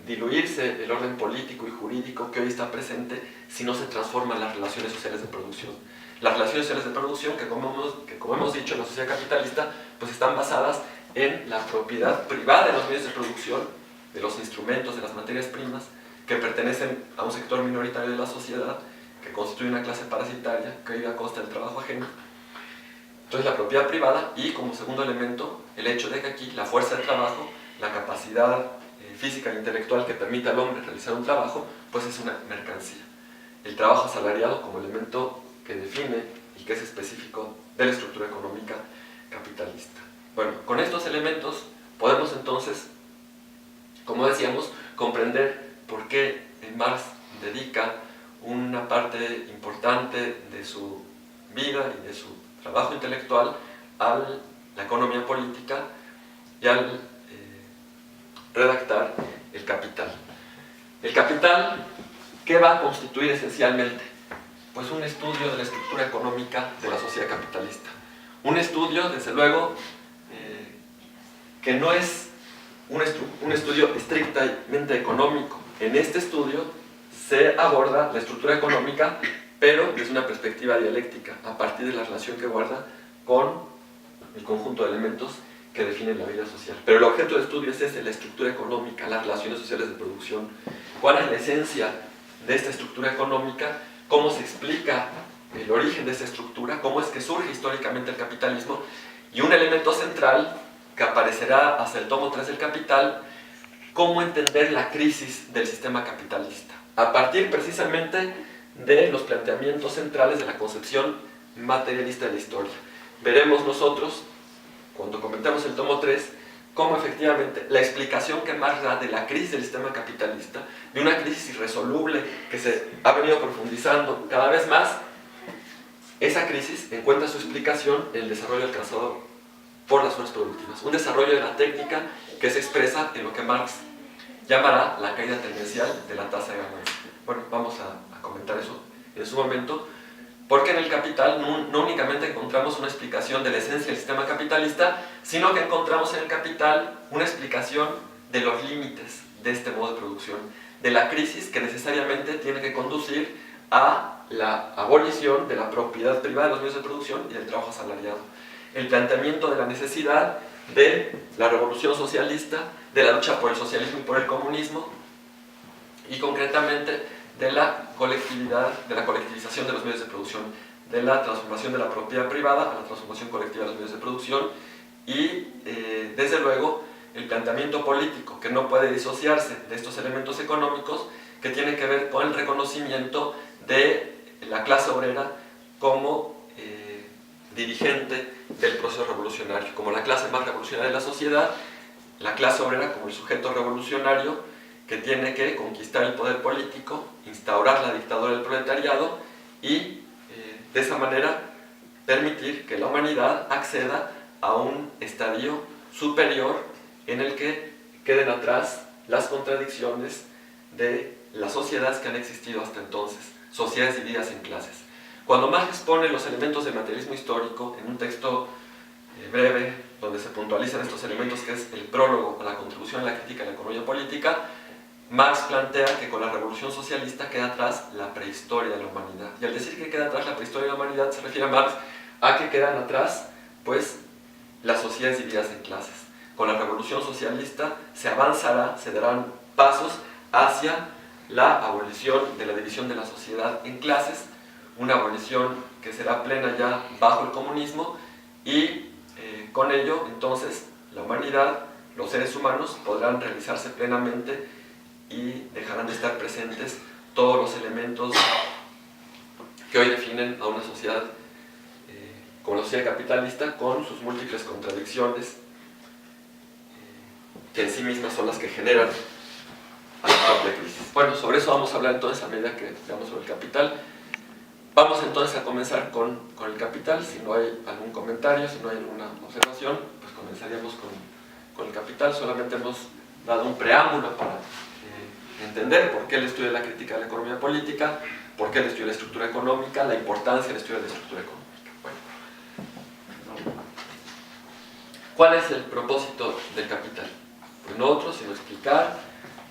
diluirse el orden político y jurídico que hoy está presente si no se transforman las relaciones sociales de producción. Las relaciones sociales de producción que como hemos dicho en la sociedad capitalista, pues están basadas en la propiedad privada de los medios de producción, de los instrumentos, de las materias primas, que pertenecen a un sector minoritario de la sociedad, que constituye una clase parasitaria que vive a costa del trabajo ajeno. Entonces la propiedad privada y, como segundo elemento, el hecho de que aquí la fuerza de trabajo, la capacidad física e intelectual que permite al hombre realizar un trabajo, pues es una mercancía. El trabajo asalariado como elemento que define y que es específico de la estructura económica capitalista. Bueno, con estos elementos podemos entonces, como decíamos, comprender por qué Marx dedica una parte importante de su vida y de su trabajo intelectual a la economía política y al redactar el Capital. El Capital, ¿qué va a constituir esencialmente? Pues un estudio de la estructura económica de la sociedad capitalista. Un estudio, desde luego, que no es un estudio estrictamente económico. En este estudio se aborda la estructura económica pero desde una perspectiva dialéctica, a partir de la relación que guarda con el conjunto de elementos que definen la vida social. Pero el objeto de estudio es ese, la estructura económica, las relaciones sociales de producción. ¿Cuál es la esencia de esta estructura económica? ¿Cómo se explica el origen de esta estructura? ¿Cómo es que surge históricamente el capitalismo? Y un elemento central que aparecerá hasta el tomo 3 del Capital, cómo entender la crisis del sistema capitalista, a partir precisamente de los planteamientos centrales de la concepción materialista de la historia. Veremos nosotros, cuando comentemos el tomo 3, cómo efectivamente la explicación que Marx da de la crisis del sistema capitalista, de una crisis irresoluble que se ha venido profundizando cada vez más, esa crisis encuentra su explicación en el desarrollo alcanzado por las fuerzas productivas, un desarrollo de la técnica que se expresa en lo que Marx llamará la caída tendencial de la tasa de ganancia. Bueno, vamos a comentar eso en su momento, porque en el Capital no únicamente encontramos una explicación de la esencia del sistema capitalista, sino que encontramos en el Capital una explicación de los límites de este modo de producción, de la crisis que necesariamente tiene que conducir a la abolición de la propiedad privada de los medios de producción y del trabajo asalariado. El planteamiento de la necesidad de la revolución socialista, de la lucha por el socialismo y por el comunismo, y concretamente de la colectividad, de la colectivización de los medios de producción, de la transformación de la propiedad privada a la transformación colectiva de los medios de producción, y desde luego el planteamiento político que no puede disociarse de estos elementos económicos, que tiene que ver con el reconocimiento de la clase obrera como dirigente del proceso revolucionario, como la clase más revolucionaria de la sociedad, la clase obrera como el sujeto revolucionario que tiene que conquistar el poder político, instaurar la dictadura del proletariado y de esa manera permitir que la humanidad acceda a un estadio superior en el que queden atrás las contradicciones de las sociedades que han existido hasta entonces, sociedades divididas en clases. Cuando Marx expone los elementos del materialismo histórico en un texto breve, donde se puntualizan estos elementos, que es el prólogo a la contribución a la crítica de la economía política, Marx plantea que con la revolución socialista queda atrás la prehistoria de la humanidad. Y al decir que queda atrás la prehistoria de la humanidad, se refiere a Marx a que quedan atrás, pues, las sociedades divididas en clases. Con la revolución socialista se avanzará, se darán pasos hacia la abolición de la división de la sociedad en clases, una abolición que será plena ya bajo el comunismo, y con ello, entonces, la humanidad, los seres humanos, podrán realizarse plenamente y dejarán de estar presentes todos los elementos que hoy definen a una sociedad como la sociedad capitalista, con sus múltiples contradicciones, que en sí mismas son las que generan a la propia crisis. Bueno, sobre eso vamos a hablar entonces a medida que veamos sobre el Capital. Vamos entonces a comenzar con el Capital. Si no hay algún comentario, si no hay alguna observación, pues comenzaríamos con el Capital. Solamente hemos dado un preámbulo para entender por qué el estudio de la crítica de la economía política, por qué el estudio de la estructura económica, la importancia del estudio de la estructura económica. Bueno. ¿Cuál es el propósito del Capital? Pues no otro, sino explicar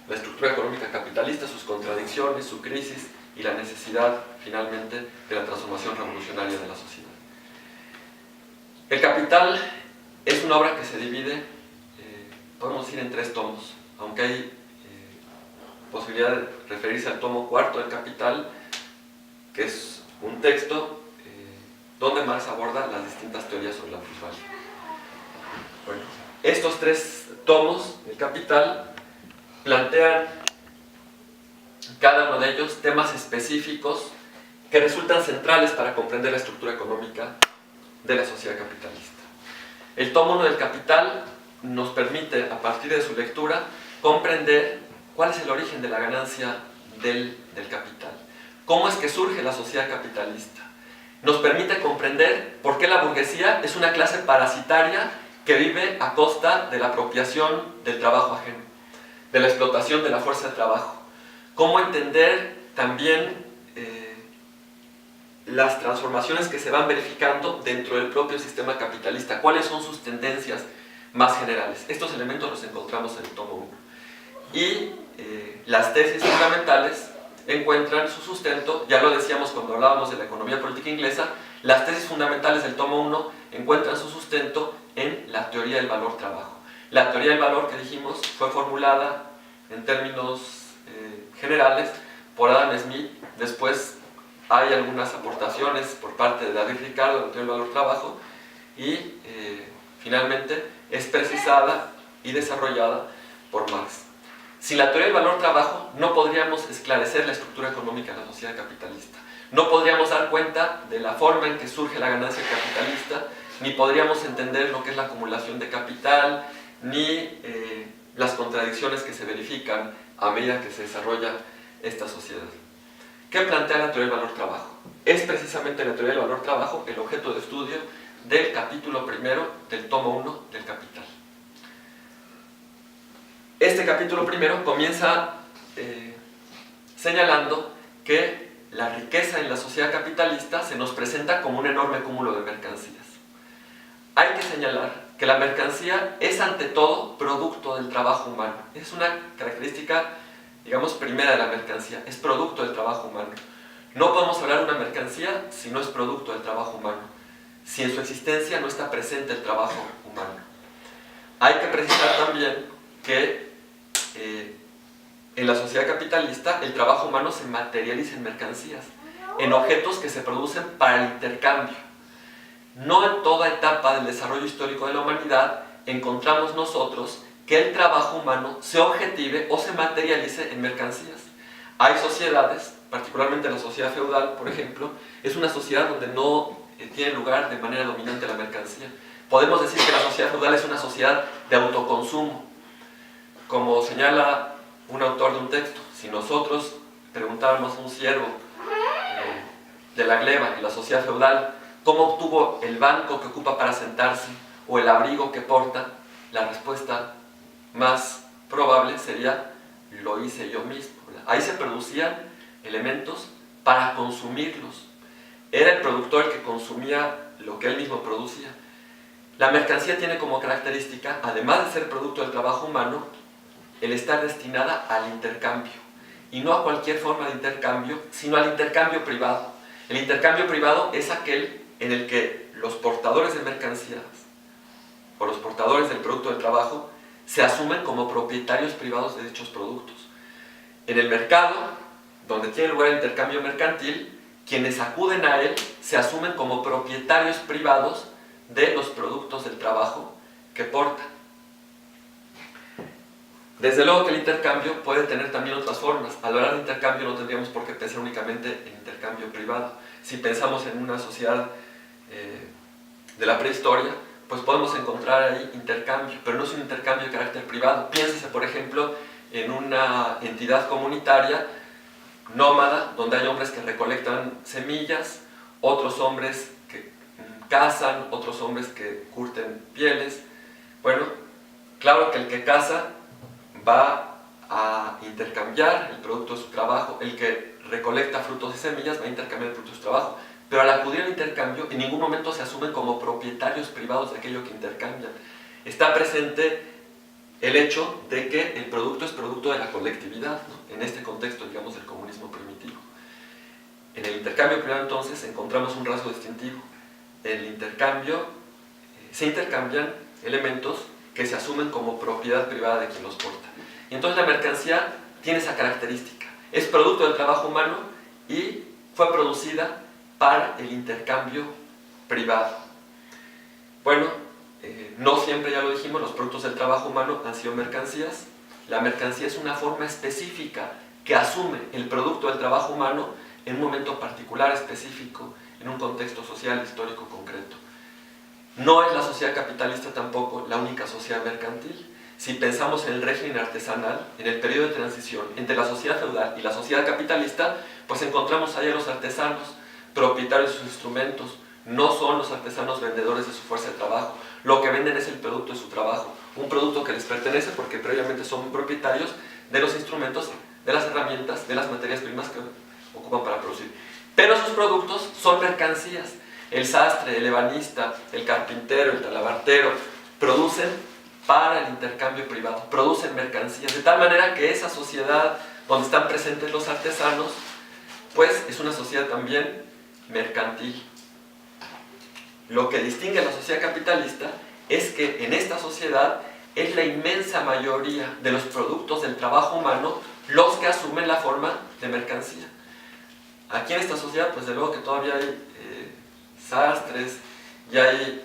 la estructura económica capitalista, sus contradicciones, su crisis y la necesidad, finalmente, de la transformación revolucionaria de la sociedad. El Capital es una obra que se divide, podemos decir, en 3 tomos, aunque hay posibilidad de referirse al tomo 4 del Capital, que es un texto donde Marx aborda las distintas teorías sobre la plusvalía. Bueno, estos 3 tomos del Capital plantean cada uno de ellos temas específicos que resultan centrales para comprender la estructura económica de la sociedad capitalista. El tomo 1 del Capital nos permite, a partir de su lectura, comprender cuál es el origen de la ganancia del capital, cómo es que surge la sociedad capitalista. Nos permite comprender por qué la burguesía es una clase parasitaria que vive a costa de la apropiación del trabajo ajeno, de la explotación de la fuerza de trabajo. Cómo entender también las transformaciones que se van verificando dentro del propio sistema capitalista, cuáles son sus tendencias más generales. Estos elementos los encontramos en el tomo 1. Y las tesis fundamentales encuentran su sustento, ya lo decíamos cuando hablábamos de la economía política inglesa, las tesis fundamentales del tomo 1 encuentran su sustento en la teoría del valor trabajo. La teoría del valor que dijimos fue formulada en términos generales por Adam Smith. Después hay algunas aportaciones por parte de David Ricardo en la teoría del valor trabajo y finalmente es precisada y desarrollada por Marx. Sin la teoría del valor trabajo no podríamos esclarecer la estructura económica de la sociedad capitalista. No podríamos dar cuenta de la forma en que surge la ganancia capitalista, ni podríamos entender lo que es la acumulación de capital, ni las contradicciones que se verifican a medida que se desarrolla esta sociedad. ¿Qué plantea la teoría del valor trabajo? Es precisamente la teoría del valor trabajo el objeto de estudio del capítulo primero del tomo 1 del Capital. Este capítulo primero comienza señalando que la riqueza en la sociedad capitalista se nos presenta como un enorme cúmulo de mercancías. Hay que señalar que la mercancía es ante todo producto del trabajo humano. Es una característica, digamos, primera de la mercancía, es producto del trabajo humano. No podemos hablar de una mercancía si no es producto del trabajo humano, si en su existencia no está presente el trabajo humano. Hay que precisar también que en la sociedad capitalista el trabajo humano se materializa en mercancías, en objetos que se producen para el intercambio. No en toda etapa del desarrollo histórico de la humanidad encontramos nosotros que el trabajo humano se objetive o se materialice en mercancías. Hay sociedades, particularmente la sociedad feudal, por ejemplo, es una sociedad donde no tiene lugar de manera dominante la mercancía. Podemos decir que la sociedad feudal es una sociedad de autoconsumo. Como señala un autor de un texto, si nosotros preguntáramos a un siervo de la gleba en la sociedad feudal cómo obtuvo el banco que ocupa para sentarse o el abrigo que porta, la respuesta más probable sería: lo hice yo mismo. Ahí se producían elementos para consumirlos. Era el productor el que consumía lo que él mismo producía. La mercancía tiene como característica, además de ser producto del trabajo humano, el estar destinada al intercambio. Y no a cualquier forma de intercambio, sino al intercambio privado. El intercambio privado es aquel en el que los portadores de mercancías o los portadores del producto del trabajo se asumen como propietarios privados de dichos productos. En el mercado, donde tiene lugar el intercambio mercantil, quienes acuden a él se asumen como propietarios privados de los productos del trabajo que portan. Desde luego que el intercambio puede tener también otras formas. Al hablar de intercambio no tendríamos por qué pensar únicamente en intercambio privado. Si pensamos en una sociedad de la prehistoria, pues podemos encontrar ahí intercambio, pero no es un intercambio de carácter privado. Piénsese, por ejemplo, en una entidad comunitaria nómada, donde hay hombres que recolectan semillas, otros hombres que cazan, otros hombres que curten pieles. Bueno, claro que el que caza va a intercambiar el producto de su trabajo, el que recolecta frutos y semillas va a intercambiar el producto de su trabajo, pero al acudir al intercambio en ningún momento se asumen como propietarios privados de aquello que intercambian. Está presente el hecho de que el producto es producto de la colectividad, ¿no? En este contexto, digamos, del comunismo primitivo. En el intercambio privado, entonces, encontramos un rasgo distintivo. En el intercambio se intercambian elementos que se asumen como propiedad privada de quien los porta. Y entonces la mercancía tiene esa característica. Es producto del trabajo humano y fue producida para el intercambio privado. Bueno, no siempre, ya lo dijimos, los productos del trabajo humano han sido mercancías. La mercancía es una forma específica que asume el producto del trabajo humano en un momento particular, específico, en un contexto social, histórico, concreto. No es la sociedad capitalista tampoco la única sociedad mercantil. Si pensamos en el régimen artesanal, en el periodo de transición entre la sociedad feudal y la sociedad capitalista, pues encontramos ahí a los artesanos, propietarios de sus instrumentos. No son los artesanos vendedores de su fuerza de trabajo. Lo que venden es el producto de su trabajo, un producto que les pertenece porque previamente son propietarios de los instrumentos, de las herramientas, de las materias primas que ocupan para producir. Pero sus productos son mercancías. El sastre, el ebanista, el carpintero, el talabartero producen para el intercambio privado, producen mercancías, de tal manera que esa sociedad donde están presentes los artesanos, pues es una sociedad también mercantil. Lo que distingue a la sociedad capitalista es que en esta sociedad es la inmensa mayoría de los productos del trabajo humano los que asumen la forma de mercancía. Aquí en esta sociedad, pues de luego que todavía hay sastres y hay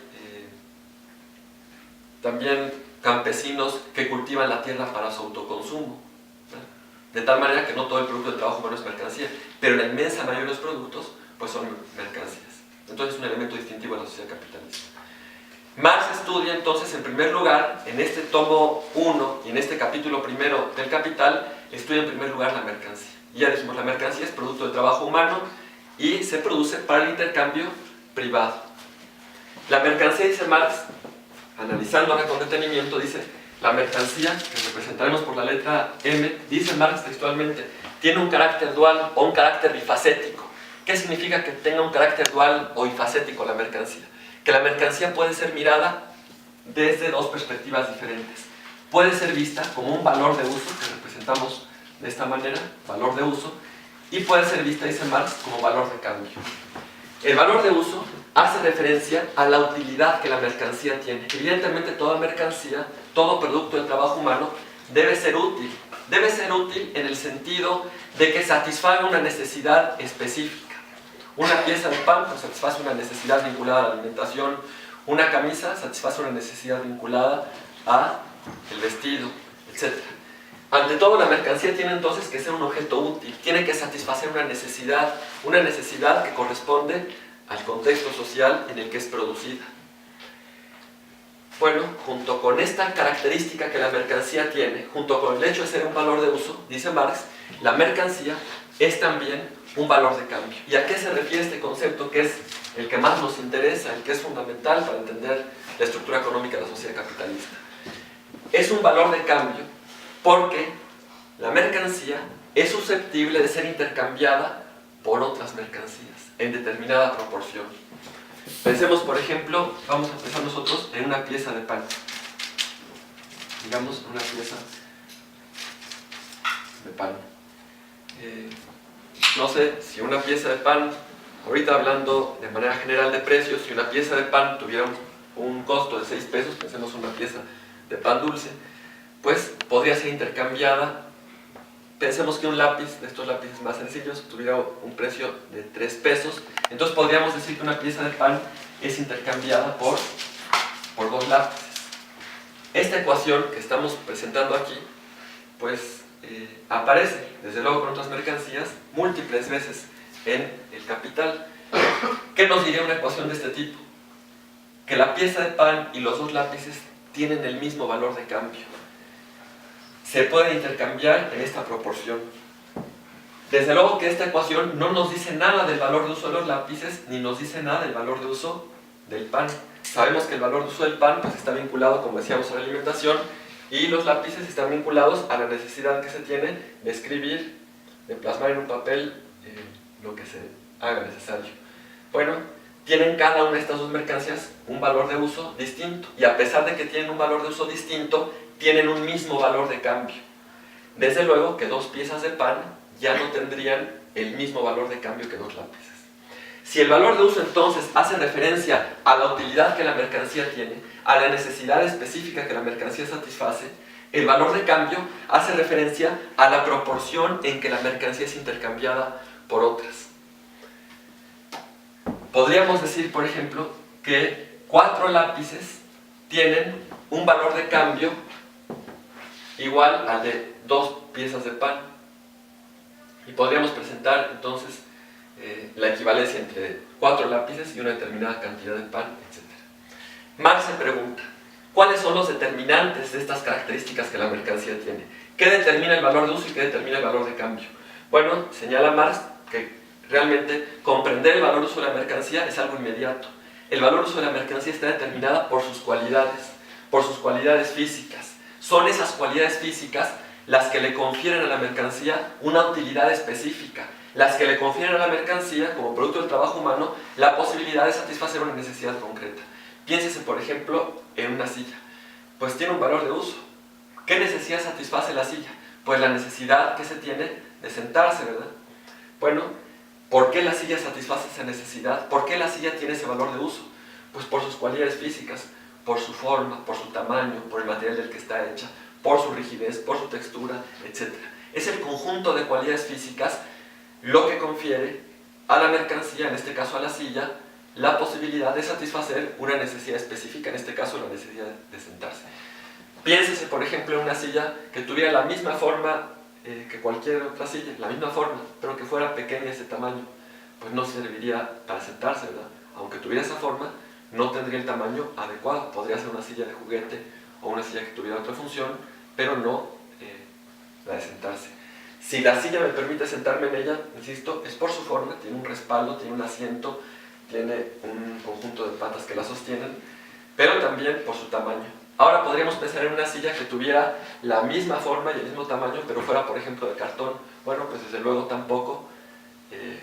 también campesinos que cultivan la tierra para su autoconsumo, ¿verdad? De tal manera que no todo el producto del trabajo humano es mercancía, pero la inmensa mayoría de los productos pues son mercancías. Entonces es un elemento distintivo de la sociedad capitalista. Marx estudia entonces, en primer lugar, en este tomo 1 y en este capítulo primero del Capital, estudia en primer lugar la mercancía. Y ya dijimos, la mercancía es producto del trabajo humano y se produce para el intercambio privado. La mercancía, dice Marx, analizándola con detenimiento, dice, la mercancía, que representaremos por la letra M, dice Marx textualmente, tiene un carácter dual o un carácter bifacético. ¿Qué significa que tenga un carácter dual o bifacético la mercancía? Que la mercancía puede ser mirada desde dos perspectivas diferentes. Puede ser vista como un valor de uso, que representamos de esta manera, valor de uso, y puede ser vista, dice Marx, como valor de cambio. El valor de uso hace referencia a la utilidad que la mercancía tiene. Evidentemente toda mercancía, todo producto del trabajo humano debe ser útil. Debe ser útil en el sentido de que satisfaga una necesidad específica. Una pieza de pan pues, satisface una necesidad vinculada a la alimentación, una camisa satisface una necesidad vinculada a el vestido, etc. Ante todo, la mercancía tiene entonces que ser un objeto útil, tiene que satisfacer una necesidad que corresponde al contexto social en el que es producida. Bueno, junto con esta característica que la mercancía tiene, junto con el hecho de ser un valor de uso, dice Marx, la mercancía es también un valor de cambio. ¿Y a qué se refiere este concepto que es el que más nos interesa, el que es fundamental para entender la estructura económica de la sociedad capitalista? Es un valor de cambio porque la mercancía es susceptible de ser intercambiada por otras mercancías en determinada proporción. Pensemos, por ejemplo, vamos a pensar nosotros en una pieza de pan. Digamos, una pieza de pan. No sé, si una pieza de pan, ahorita hablando de manera general de precios, si una pieza de pan tuviera un costo de 6 pesos, pensemos una pieza de pan dulce, pues podría ser intercambiada. Pensemos que un lápiz, de estos lápices más sencillos, tuviera un precio de 3 pesos, entonces podríamos decir que una pieza de pan es intercambiada por 2 lápices. Esta ecuación que estamos presentando aquí, pues aparece, desde luego con otras mercancías, múltiples veces en el Capital. ¿Qué nos diría una ecuación de este tipo? Que la pieza de pan y los 2 lápices tienen el mismo valor de cambio. Se pueden intercambiar en esta proporción. Desde luego que esta ecuación no nos dice nada del valor de uso de los lápices, ni nos dice nada del valor de uso del pan. Sabemos que el valor de uso del pan pues, está vinculado, como decíamos, a la alimentación, y los lápices están vinculados a la necesidad que se tiene de escribir, de plasmar en un papel lo que se haga necesario. Bueno, tienen cada una de estas 2 mercancías un valor de uso distinto, y a pesar de que tienen un valor de uso distinto, tienen un mismo valor de cambio. Desde luego que 2 piezas de pan ya no tendrían el mismo valor de cambio que 2 lápices. Si el valor de uso entonces hace referencia a la utilidad que la mercancía tiene, a la necesidad específica que la mercancía satisface, el valor de cambio hace referencia a la proporción en que la mercancía es intercambiada por otras. Podríamos decir, por ejemplo, que 4 lápices tienen un valor de cambio igual al de 2 piezas de pan. Y podríamos presentar entonces la equivalencia entre 4 lápices y una determinada cantidad de pan, etc. Marx se pregunta, ¿cuáles son los determinantes de estas características que la mercancía tiene? ¿Qué determina el valor de uso y qué determina el valor de cambio? Bueno, señala Marx que realmente comprender el valor de uso de la mercancía es algo inmediato. El valor de uso de la mercancía está determinada por sus cualidades físicas. Son esas cualidades físicas las que le confieren a la mercancía una utilidad específica, las que le confieren a la mercancía, como producto del trabajo humano, la posibilidad de satisfacer una necesidad concreta. Piénsese, por ejemplo, en una silla. pues tiene un valor de uso. ¿Qué necesidad satisface la silla? Pues la necesidad que se tiene de sentarse, ¿verdad? Bueno, ¿por qué la silla satisface esa necesidad? ¿Por qué la silla tiene ese valor de uso? Pues por sus cualidades físicas, por su forma, por su tamaño, por el material del que está hecha, por su rigidez, por su textura, etc. Es el conjunto de cualidades físicas lo que confiere a la mercancía, en este caso a la silla, la posibilidad de satisfacer una necesidad específica, en este caso la necesidad de sentarse. Piénsese, por ejemplo, en una silla que tuviera la misma forma que cualquier otra silla, la misma forma, pero que fuera pequeña ese tamaño, pues no serviría para sentarse, ¿verdad? Aunque tuviera esa forma, no tendría el tamaño adecuado. Podría ser una silla de juguete o una silla que tuviera otra función, pero no la de sentarse. Si la silla me permite sentarme en ella, insisto, es por su forma, tiene un respaldo, tiene un asiento, tiene un conjunto de patas que la sostienen, pero también por su tamaño. Ahora podríamos pensar en una silla que tuviera la misma forma y el mismo tamaño, pero fuera, por ejemplo, de cartón. Bueno, pues desde luego tampoco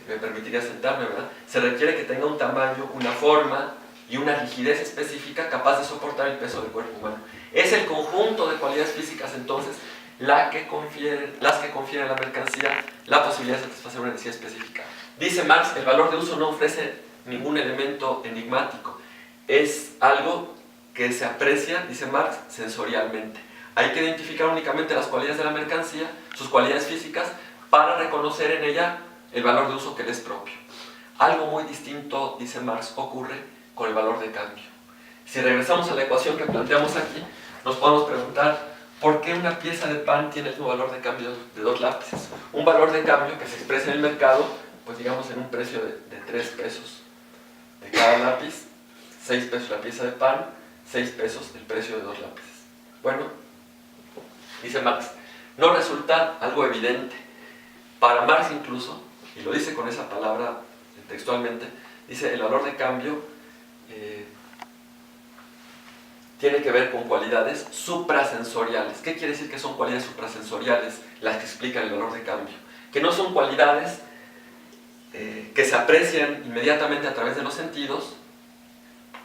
me permitiría sentarme, ¿verdad? Se requiere que tenga un tamaño, una forma y una rigidez específica capaz de soportar el peso del cuerpo humano. Es el conjunto de cualidades físicas, entonces, las que confieren a la mercancía la posibilidad de satisfacer una necesidad específica. Dice Marx, el valor de uso no ofrece ningún elemento enigmático. Es algo que se aprecia, dice Marx, sensorialmente. Hay que identificar únicamente las cualidades de la mercancía, sus cualidades físicas, para reconocer en ella el valor de uso que le es propio. Algo muy distinto, dice Marx, ocurre con el valor de cambio. Si regresamos a la ecuación que planteamos aquí, nos podemos preguntar ¿por qué una pieza de pan tiene el mismo valor de cambio de 2 lápices? Un valor de cambio que se expresa en el mercado, pues digamos en un precio de 3 pesos de cada lápiz, 6 pesos la pieza de pan, 6 pesos el precio de 2 lápices. Bueno, dice Marx, no resulta algo evidente. Para Marx incluso, y lo dice con esa palabra textualmente, dice el valor de cambio tiene que ver con cualidades suprasensoriales. ¿Qué quiere decir que son cualidades suprasensoriales las que explican el valor de cambio? Que no son cualidades que se aprecian inmediatamente a través de los sentidos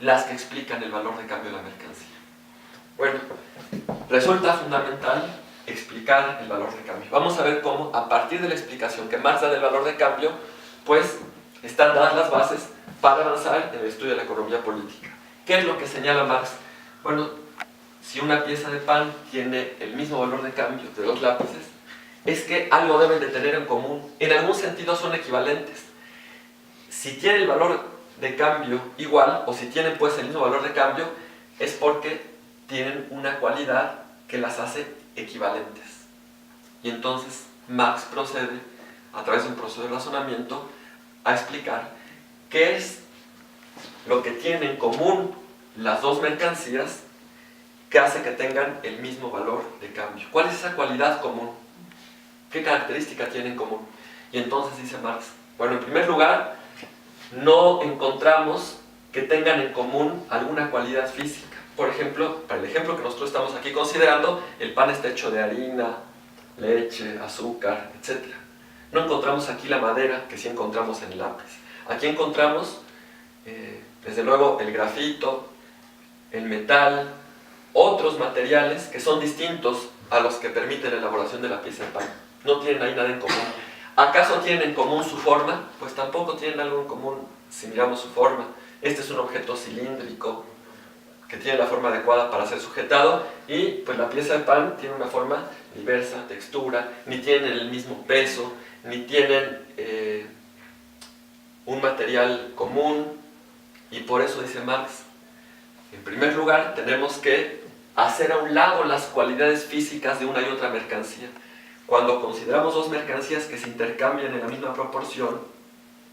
las que explican el valor de cambio de la mercancía. Bueno, resulta fundamental explicar el valor de cambio. Vamos a ver cómo, a partir de la explicación que Marx da del valor de cambio, pues están dadas las bases para avanzar en el estudio de la economía política. ¿Qué es lo que señala Marx? Bueno, si una pieza de pan tiene el mismo valor de cambio de 2 lápices, es que algo deben de tener en común. En algún sentido son equivalentes. Si tienen el valor de cambio igual, o si tienen pues el mismo valor de cambio, es porque tienen una cualidad que las hace equivalentes. Y entonces Marx procede, a través de un proceso de razonamiento, a explicar qué es lo que tienen en común las dos mercancías que hace que tengan el mismo valor de cambio. ¿Cuál es esa cualidad común? ¿Qué característica tienen en común? Y entonces dice Marx, bueno, en primer lugar, no encontramos que tengan en común alguna cualidad física. Por ejemplo, para el ejemplo que nosotros estamos aquí considerando, el pan está hecho de harina, leche, azúcar, etc. No encontramos aquí la madera que sí encontramos en el lápiz. Aquí encontramos, desde luego, el grafito, el metal, otros materiales que son distintos a los que permiten la elaboración de la pieza de pan. No tienen ahí nada en común. ¿Acaso tienen en común su forma? Pues tampoco tienen algo en común si miramos su forma. Este es un objeto cilíndrico que tiene la forma adecuada para ser sujetado y pues la pieza de pan tiene una forma diversa, textura, ni tienen el mismo peso, ni tienen un material común, y por eso dice Marx, en primer lugar tenemos que hacer a un lado las cualidades físicas de una y otra mercancía. Cuando consideramos dos mercancías que se intercambian en la misma proporción,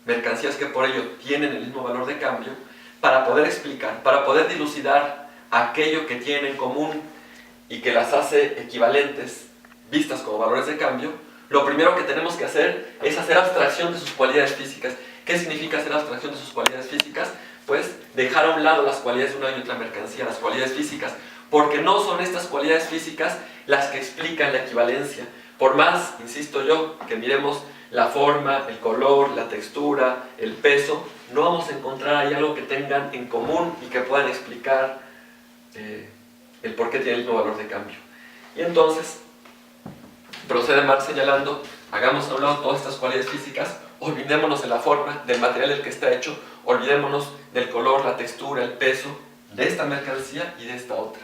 mercancías que por ello tienen el mismo valor de cambio, para poder explicar, para poder dilucidar aquello que tienen en común y que las hace equivalentes, vistas como valores de cambio, lo primero que tenemos que hacer es hacer abstracción de sus cualidades físicas. ¿Qué significa hacer abstracción de sus cualidades físicas? Pues dejar a un lado las cualidades de una y otra mercancía, las cualidades físicas, porque no son estas cualidades físicas las que explican la equivalencia. Por más, insisto yo, que miremos la forma, el color, la textura, el peso, no vamos a encontrar ahí algo que tengan en común y que puedan explicar el por qué tiene el mismo valor de cambio. Y entonces, procede Marx señalando, hagamos a un lado todas estas cualidades físicas, olvidémonos de la forma, del material del que está hecho, olvidémonos del color, la textura, el peso, de esta mercancía y de esta otra.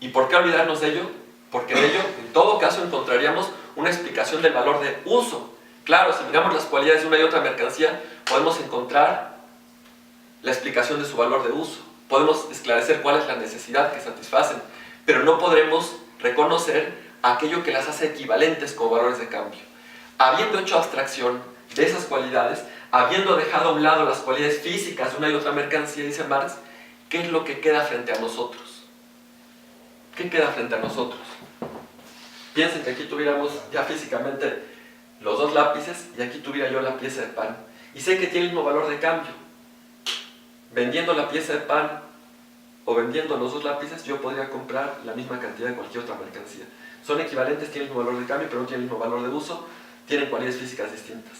¿Y por qué olvidarnos de ello? Porque de ello, en todo caso, encontraríamos una explicación del valor de uso. Claro, si miramos las cualidades de una y otra mercancía, podemos encontrar la explicación de su valor de uso. Podemos esclarecer cuál es la necesidad que satisfacen, pero no podremos reconocer aquello que las hace equivalentes como valores de cambio. Habiendo hecho abstracción de esas cualidades, habiendo dejado a un lado las cualidades físicas de una y otra mercancía, dice Marx, ¿qué es lo que queda frente a nosotros? ¿Qué queda frente a nosotros? Piensen que aquí tuviéramos ya físicamente los dos lápices y aquí tuviera yo la pieza de pan. Y sé que tiene el mismo valor de cambio. Vendiendo la pieza de pan o vendiendo los dos lápices, yo podría comprar la misma cantidad de cualquier otra mercancía. Son equivalentes, tienen el mismo valor de cambio, pero no tienen el mismo valor de uso, tienen cualidades físicas distintas.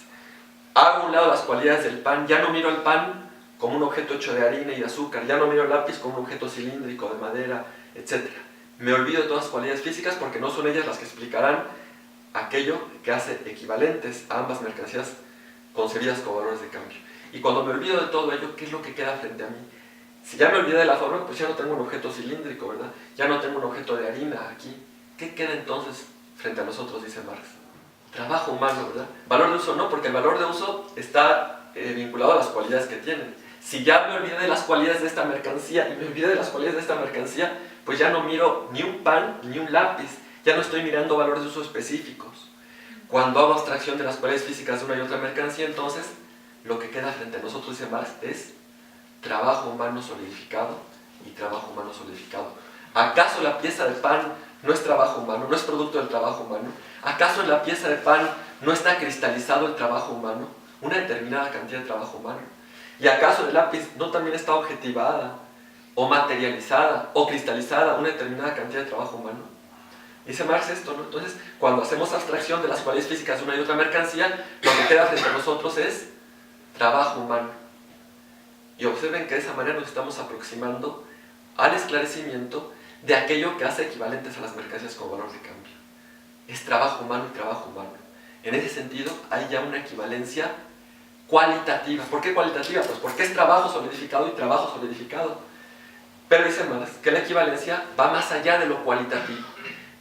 Hago a un lado las cualidades del pan, ya no miro al pan como un objeto hecho de harina y de azúcar, ya no miro al lápiz como un objeto cilíndrico, de madera, etc. Me olvido de todas las cualidades físicas porque no son ellas las que explicarán aquello que hace equivalentes a ambas mercancías concebidas como valores de cambio. Y cuando me olvido de todo ello, ¿qué es lo que queda frente a mí? Si ya me olvidé de la forma, pues ya no tengo un objeto cilíndrico, ¿verdad? Ya no tengo un objeto de harina aquí. ¿Qué queda entonces frente a nosotros, dice Marx? Trabajo humano, ¿verdad? Valor de uso no, porque el valor de uso está vinculado a las cualidades que tienen. Si ya me olvidé de las cualidades de esta mercancía y me olvidé de las cualidades de esta mercancía, pues ya no miro ni un pan ni un lápiz, ya no estoy mirando valores de uso específicos. Cuando hago abstracción de las cualidades físicas de una y otra mercancía, entonces lo que queda frente a nosotros, dice Marx, es trabajo humano solidificado y trabajo humano solidificado. ¿Acaso la pieza de pan no es trabajo humano, no es producto del trabajo humano? ¿Acaso en la pieza de pan no está cristalizado el trabajo humano? Una determinada cantidad de trabajo humano. ¿Y acaso el lápiz no también está objetivada o materializada o cristalizada una determinada cantidad de trabajo humano? Dice Marx esto, ¿no? Entonces, cuando hacemos abstracción de las cualidades físicas de una y otra mercancía, lo que queda frente a nosotros es trabajo humano. Y observen que de esa manera nos estamos aproximando al esclarecimiento de aquello que hace equivalentes a las mercancías como valor de cambio. Es trabajo humano y trabajo humano. En ese sentido, hay ya una equivalencia cualitativa. ¿Por qué cualitativa? Pues porque es trabajo solidificado y trabajo solidificado. Pero dice Marx que la equivalencia va más allá de lo cualitativo.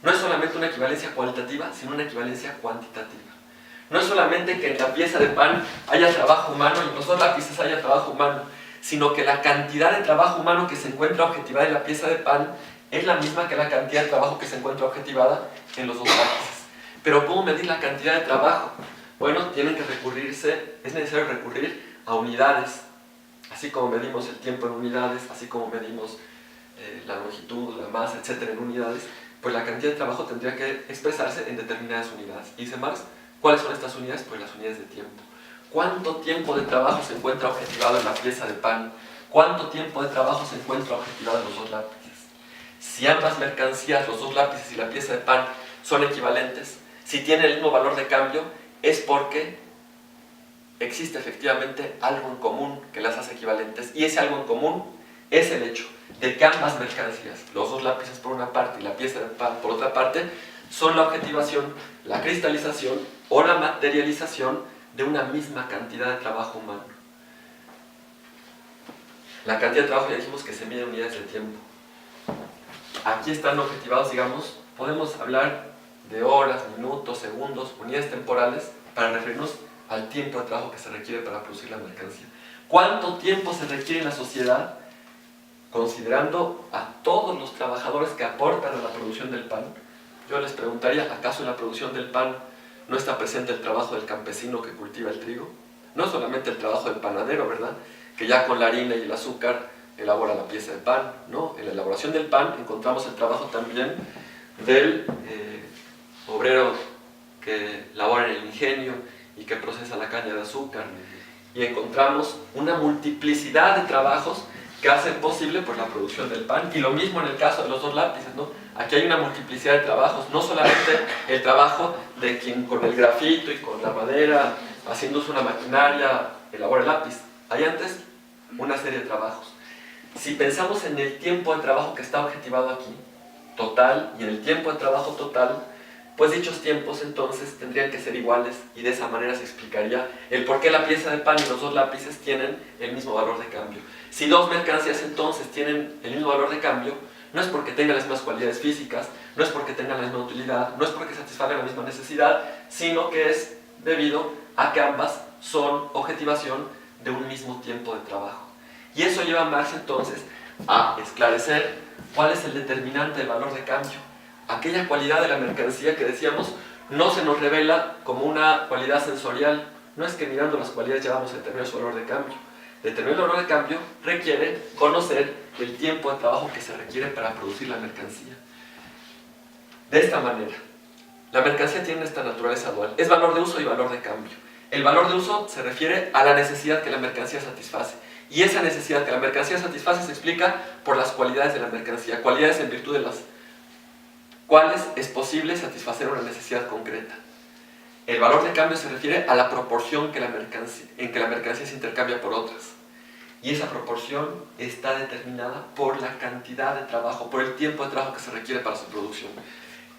No es solamente una equivalencia cualitativa, sino una equivalencia cuantitativa. No es solamente que en la pieza de pan haya trabajo humano y en los dos lápices haya trabajo humano, sino que la cantidad de trabajo humano que se encuentra objetivada en la pieza de pan es la misma que la cantidad de trabajo que se encuentra objetivada en los dos lápices. Pero ¿cómo medir la cantidad de trabajo? Bueno, es necesario recurrir a unidades, así como medimos el tiempo en unidades, así como medimos la longitud, la masa, etc. en unidades, pues la cantidad de trabajo tendría que expresarse en determinadas unidades. Y dice Marx, ¿cuáles son estas unidades? Pues las unidades de tiempo. ¿Cuánto tiempo de trabajo se encuentra objetivado en la pieza de pan? ¿Cuánto tiempo de trabajo se encuentra objetivado en los dos lápices? Si ambas mercancías, los dos lápices y la pieza de pan, son equivalentes, si tienen el mismo valor de cambio, es porque existe efectivamente algo en común que las hace equivalentes. Y ese algo en común es el hecho de que ambas mercancías, los dos lápices por una parte y la pieza de pan por otra parte, son la objetivación, la cristalización o la materialización de una misma cantidad de trabajo humano. La cantidad de trabajo ya dijimos que se mide en unidades de tiempo. Aquí están objetivados, digamos, podemos hablar de horas, minutos, segundos, unidades temporales para referirnos al tiempo de trabajo que se requiere para producir la mercancía. ¿Cuánto tiempo se requiere en la sociedad, considerando a todos los trabajadores que aportan a la producción del pan? Yo les preguntaría, ¿acaso en la producción del pan no está presente el trabajo del campesino que cultiva el trigo? No solamente el trabajo del panadero, ¿verdad?, que ya con la harina y el azúcar elabora la pieza de pan, ¿no? En la elaboración del pan encontramos el trabajo también del obrero que labora en el ingenio y que procesa la caña de azúcar. Y encontramos una multiplicidad de trabajos que hacen posible pues, la producción del pan. Y lo mismo en el caso de los dos lápices, ¿no? Aquí hay una multiplicidad de trabajos, no solamente el trabajo de quien con el grafito y con la madera, haciendo uso de una maquinaria, elabora el lápiz. Hay antes una serie de trabajos. Si pensamos en el tiempo de trabajo que está objetivado aquí, total, y en el tiempo de trabajo total, pues dichos tiempos entonces tendrían que ser iguales y de esa manera se explicaría el por qué la pieza de pan y los dos lápices tienen el mismo valor de cambio. Si dos mercancías entonces tienen el mismo valor de cambio, no es porque tengan las mismas cualidades físicas, no es porque tengan la misma utilidad, no es porque satisfagan la misma necesidad, sino que es debido a que ambas son objetivación de un mismo tiempo de trabajo. Y eso lleva a Marx entonces a esclarecer cuál es el determinante del valor de cambio. Aquella cualidad de la mercancía que decíamos no se nos revela como una cualidad sensorial. No es que mirando las cualidades ya vamos a determinar su valor de cambio. Determinar el valor de cambio requiere conocer el tiempo de trabajo que se requiere para producir la mercancía. De esta manera, la mercancía tiene esta naturaleza dual. Es valor de uso y valor de cambio. El valor de uso se refiere a la necesidad que la mercancía satisface. Y esa necesidad que la mercancía satisface se explica por las cualidades de la mercancía. Cualidades en virtud de las cuales es posible satisfacer una necesidad concreta. El valor de cambio se refiere a la proporción en que la mercancía se intercambia por otras. Y esa proporción está determinada por la cantidad de trabajo, por el tiempo de trabajo que se requiere para su producción.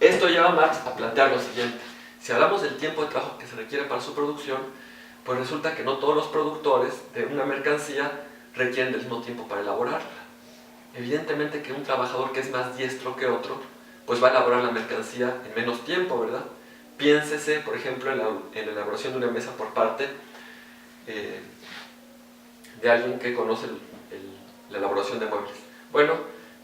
Esto lleva a Marx a plantear lo siguiente. Si hablamos del tiempo de trabajo que se requiere para su producción, pues resulta que no todos los productores de una mercancía requieren del mismo tiempo para elaborarla. Evidentemente que un trabajador que es más diestro que otro, pues va a elaborar la mercancía en menos tiempo, ¿verdad? Piénsese, por ejemplo, en la elaboración de una mesa por parte de alguien que conoce la elaboración de muebles. Bueno,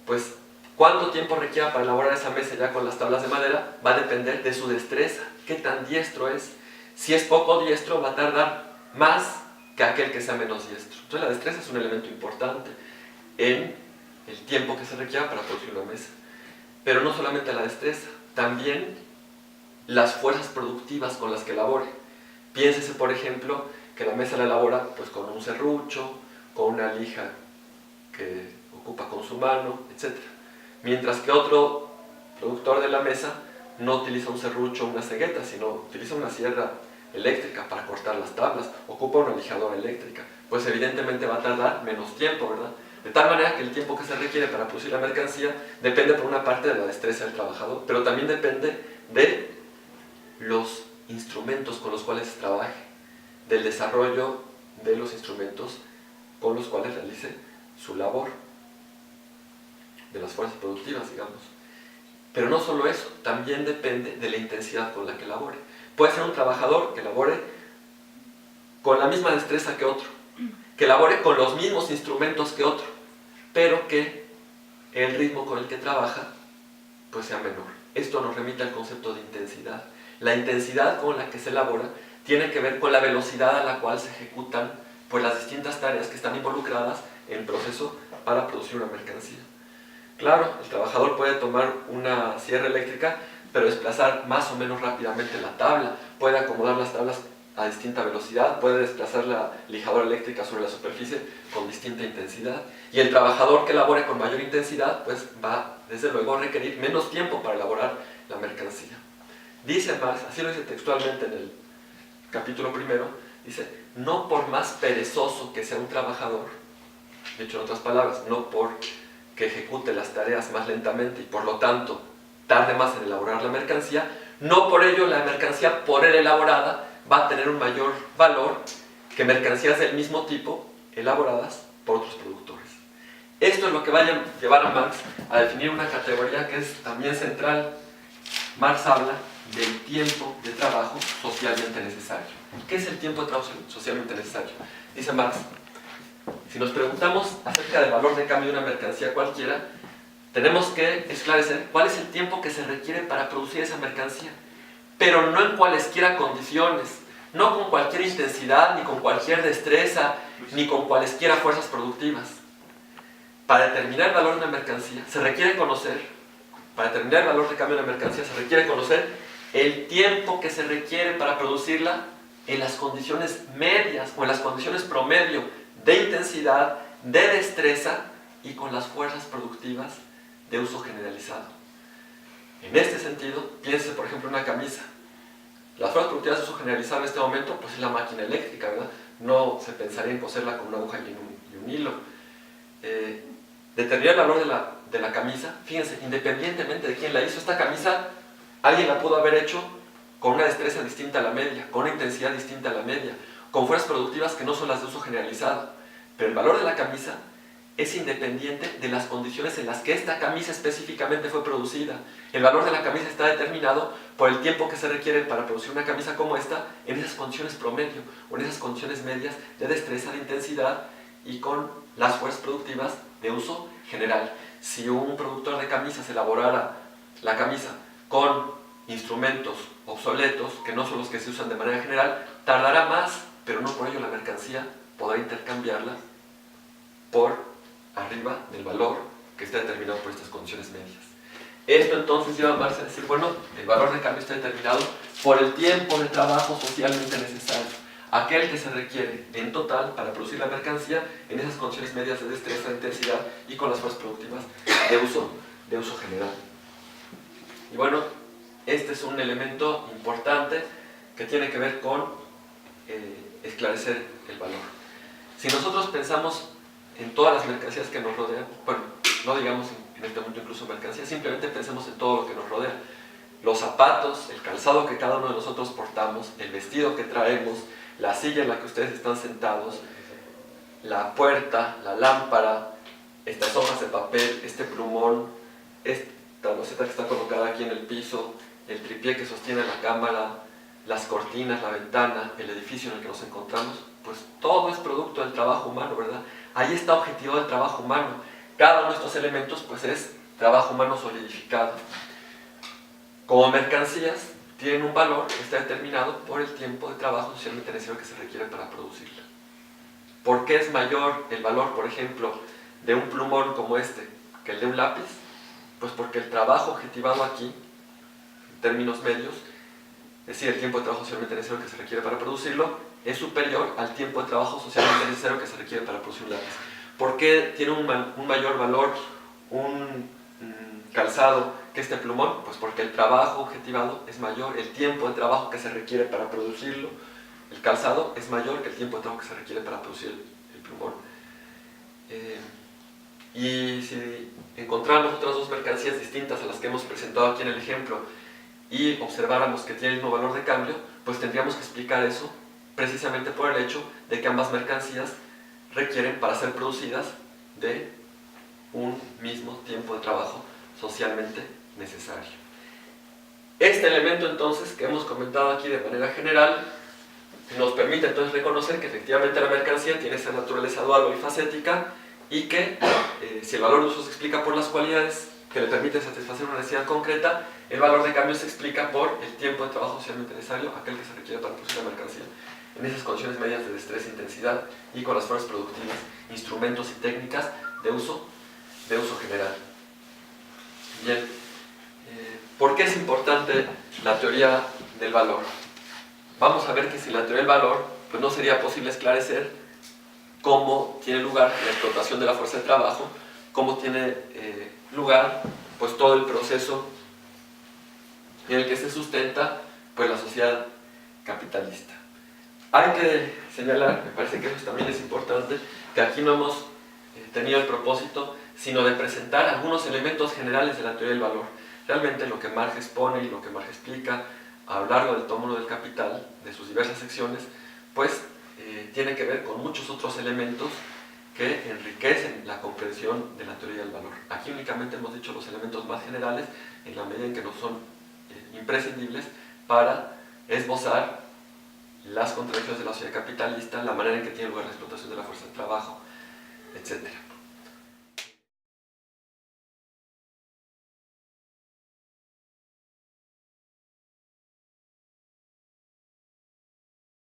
pues cuánto tiempo requiera para elaborar esa mesa ya con las tablas de madera va a depender de su destreza, qué tan diestro es. Si es poco diestro va a tardar más que aquel que sea menos diestro. Entonces la destreza es un elemento importante en el tiempo que se requiera para producir una mesa. Pero no solamente la destreza, también las fuerzas productivas con las que elabore. Piénsese, por ejemplo, que la mesa la elabora pues, con un serrucho, con una lija que ocupa con su mano, etc. Mientras que otro productor de la mesa no utiliza un serrucho o una cegueta, sino utiliza una sierra eléctrica para cortar las tablas, ocupa una lijadora eléctrica, pues evidentemente va a tardar menos tiempo, ¿verdad? De tal manera que el tiempo que se requiere para producir la mercancía depende por una parte de la destreza del trabajador, pero también depende de los instrumentos con los cuales se trabaje, del desarrollo de los instrumentos con los cuales realice su labor, de las fuerzas productivas, digamos. Pero no solo eso, también depende de la intensidad con la que elabore. Puede ser un trabajador que elabore con la misma destreza que otro, que elabore con los mismos instrumentos que otro, pero que el ritmo con el que trabaja pues sea menor. Esto nos remite al concepto de intensidad. La intensidad con la que se elabora tiene que ver con la velocidad a la cual se ejecutan pues, las distintas tareas que están involucradas en el proceso para producir una mercancía. Claro, el trabajador puede tomar una sierra eléctrica, pero desplazar más o menos rápidamente la tabla, puede acomodar las tablas a distinta velocidad, puede desplazar la lijadora eléctrica sobre la superficie con distinta intensidad. Y el trabajador que elabore con mayor intensidad, pues va, desde luego, a requerir menos tiempo para elaborar la mercancía. Dice Marx, así lo dice textualmente en el capítulo primero, dice, no por más perezoso que sea un trabajador, dicho en otras palabras, no por que ejecute las tareas más lentamente y por lo tanto tarde más en elaborar la mercancía, no por ello la mercancía por él elaborada va a tener un mayor valor que mercancías del mismo tipo elaboradas por otros productores. Esto es lo que va a llevar a Marx a definir una categoría que es también central. Marx habla del tiempo de trabajo socialmente necesario. ¿Qué es el tiempo de trabajo socialmente necesario? Dice Marx, si nos preguntamos acerca del valor de cambio de una mercancía cualquiera, tenemos que esclarecer cuál es el tiempo que se requiere para producir esa mercancía, pero no en cualesquiera condiciones, no con cualquier intensidad, ni con cualquier destreza, ni con cualesquiera fuerzas productivas. Para determinar el valor de una mercancía se requiere conocer, para determinar el valor de cambio de una mercancía se requiere conocer el tiempo que se requiere para producirla en las condiciones medias o en las condiciones promedio de intensidad, de destreza y con las fuerzas productivas de uso generalizado. En este sentido, piense por ejemplo en una camisa. Las fuerzas productivas de uso generalizado en este momento pues es la máquina eléctrica, ¿verdad? No se pensaría en coserla con una aguja y un hilo. determinar el valor de la camisa, fíjense, independientemente de quién la hizo, esta camisa alguien la pudo haber hecho con una destreza distinta a la media, con una intensidad distinta a la media, con fuerzas productivas que no son las de uso generalizado. Pero el valor de la camisa es independiente de las condiciones en las que esta camisa específicamente fue producida. El valor de la camisa está determinado por el tiempo que se requiere para producir una camisa como esta en esas condiciones promedio o en esas condiciones medias de destreza, de intensidad y con las fuerzas productivas de uso general. Si un productor de camisas elaborara la camisa con instrumentos obsoletos, que no son los que se usan de manera general, tardará más, pero no por ello la mercancía podrá intercambiarla por arriba del valor que está determinado por estas condiciones medias. Esto entonces lleva a Marx a decir, bueno, el valor de cambio está determinado por el tiempo de trabajo socialmente necesario, aquel que se requiere en total para producir la mercancía en esas condiciones medias de destreza, de intensidad y con las fuerzas productivas de uso general. Y bueno, este es un elemento importante que tiene que ver con esclarecer el valor. Si nosotros pensamos en todas las mercancías que nos rodean, bueno, no digamos en este momento incluso mercancías, simplemente pensemos en todo lo que nos rodea. Los zapatos, el calzado que cada uno de nosotros portamos, el vestido que traemos, la silla en la que ustedes están sentados, la puerta, la lámpara, estas hojas de papel, este plumón, esta loseta que está colocada aquí en el piso, el tripié que sostiene la cámara, las cortinas, la ventana, el edificio en el que nos encontramos, pues todo es producto del trabajo humano, ¿verdad? Ahí está objetivado el trabajo humano. Cada uno de estos elementos pues es trabajo humano solidificado. Como mercancías, tienen un valor que está determinado por el tiempo de trabajo socialmente necesario que se requiere para producirla. ¿Por qué es mayor el valor, por ejemplo, de un plumón como este que el de un lápiz? Pues porque el trabajo objetivado aquí, en términos medios, es decir, el tiempo de trabajo socialmente necesario que se requiere para producirlo, es superior al tiempo de trabajo socialmente necesario que se requiere para producir un lápiz. ¿Por qué tiene un mayor valor un calzado que este plumón? Pues porque el trabajo objetivado es mayor, el tiempo de trabajo que se requiere para producirlo, el calzado es mayor que el tiempo de trabajo que se requiere para producir el plumón. Y si encontramos otras dos mercancías distintas a las que hemos presentado aquí en el ejemplo y observáramos que tienen el mismo valor de cambio, pues tendríamos que explicar eso precisamente por el hecho de que ambas mercancías requieren, para ser producidas, de un mismo tiempo de trabajo socialmente necesario. Este elemento entonces que hemos comentado aquí de manera general nos permite entonces reconocer que efectivamente la mercancía tiene esa naturaleza dual o bifacética y que si el valor de uso se explica por las cualidades que le permiten satisfacer una necesidad concreta, el valor de cambio se explica por el tiempo de trabajo socialmente necesario, aquel que se requiere para producir la mercancía en esas condiciones medias de destreza e intensidad y con las fuerzas productivas, instrumentos y técnicas de uso general. Bien, ¿por qué es importante la teoría del valor? Vamos a ver que sin la teoría del valor pues no sería posible esclarecer cómo tiene lugar la explotación de la fuerza de trabajo, cómo tiene lugar pues todo el proceso en el que se sustenta pues la sociedad capitalista. Hay que señalar, me parece que eso también es importante, que aquí no hemos tenido el propósito sino de presentar algunos elementos generales de la teoría del valor. Realmente lo que Marx expone y lo que Marx explica a lo largo del tomo 1 del Capital, de sus diversas secciones, pues tiene que ver con muchos otros elementos que enriquecen la comprensión de la teoría del valor. Aquí únicamente hemos dicho los elementos más generales en la medida en que no son imprescindibles para esbozar las contradicciones de la sociedad capitalista, la manera en que tiene lugar la explotación de la fuerza de trabajo, etc.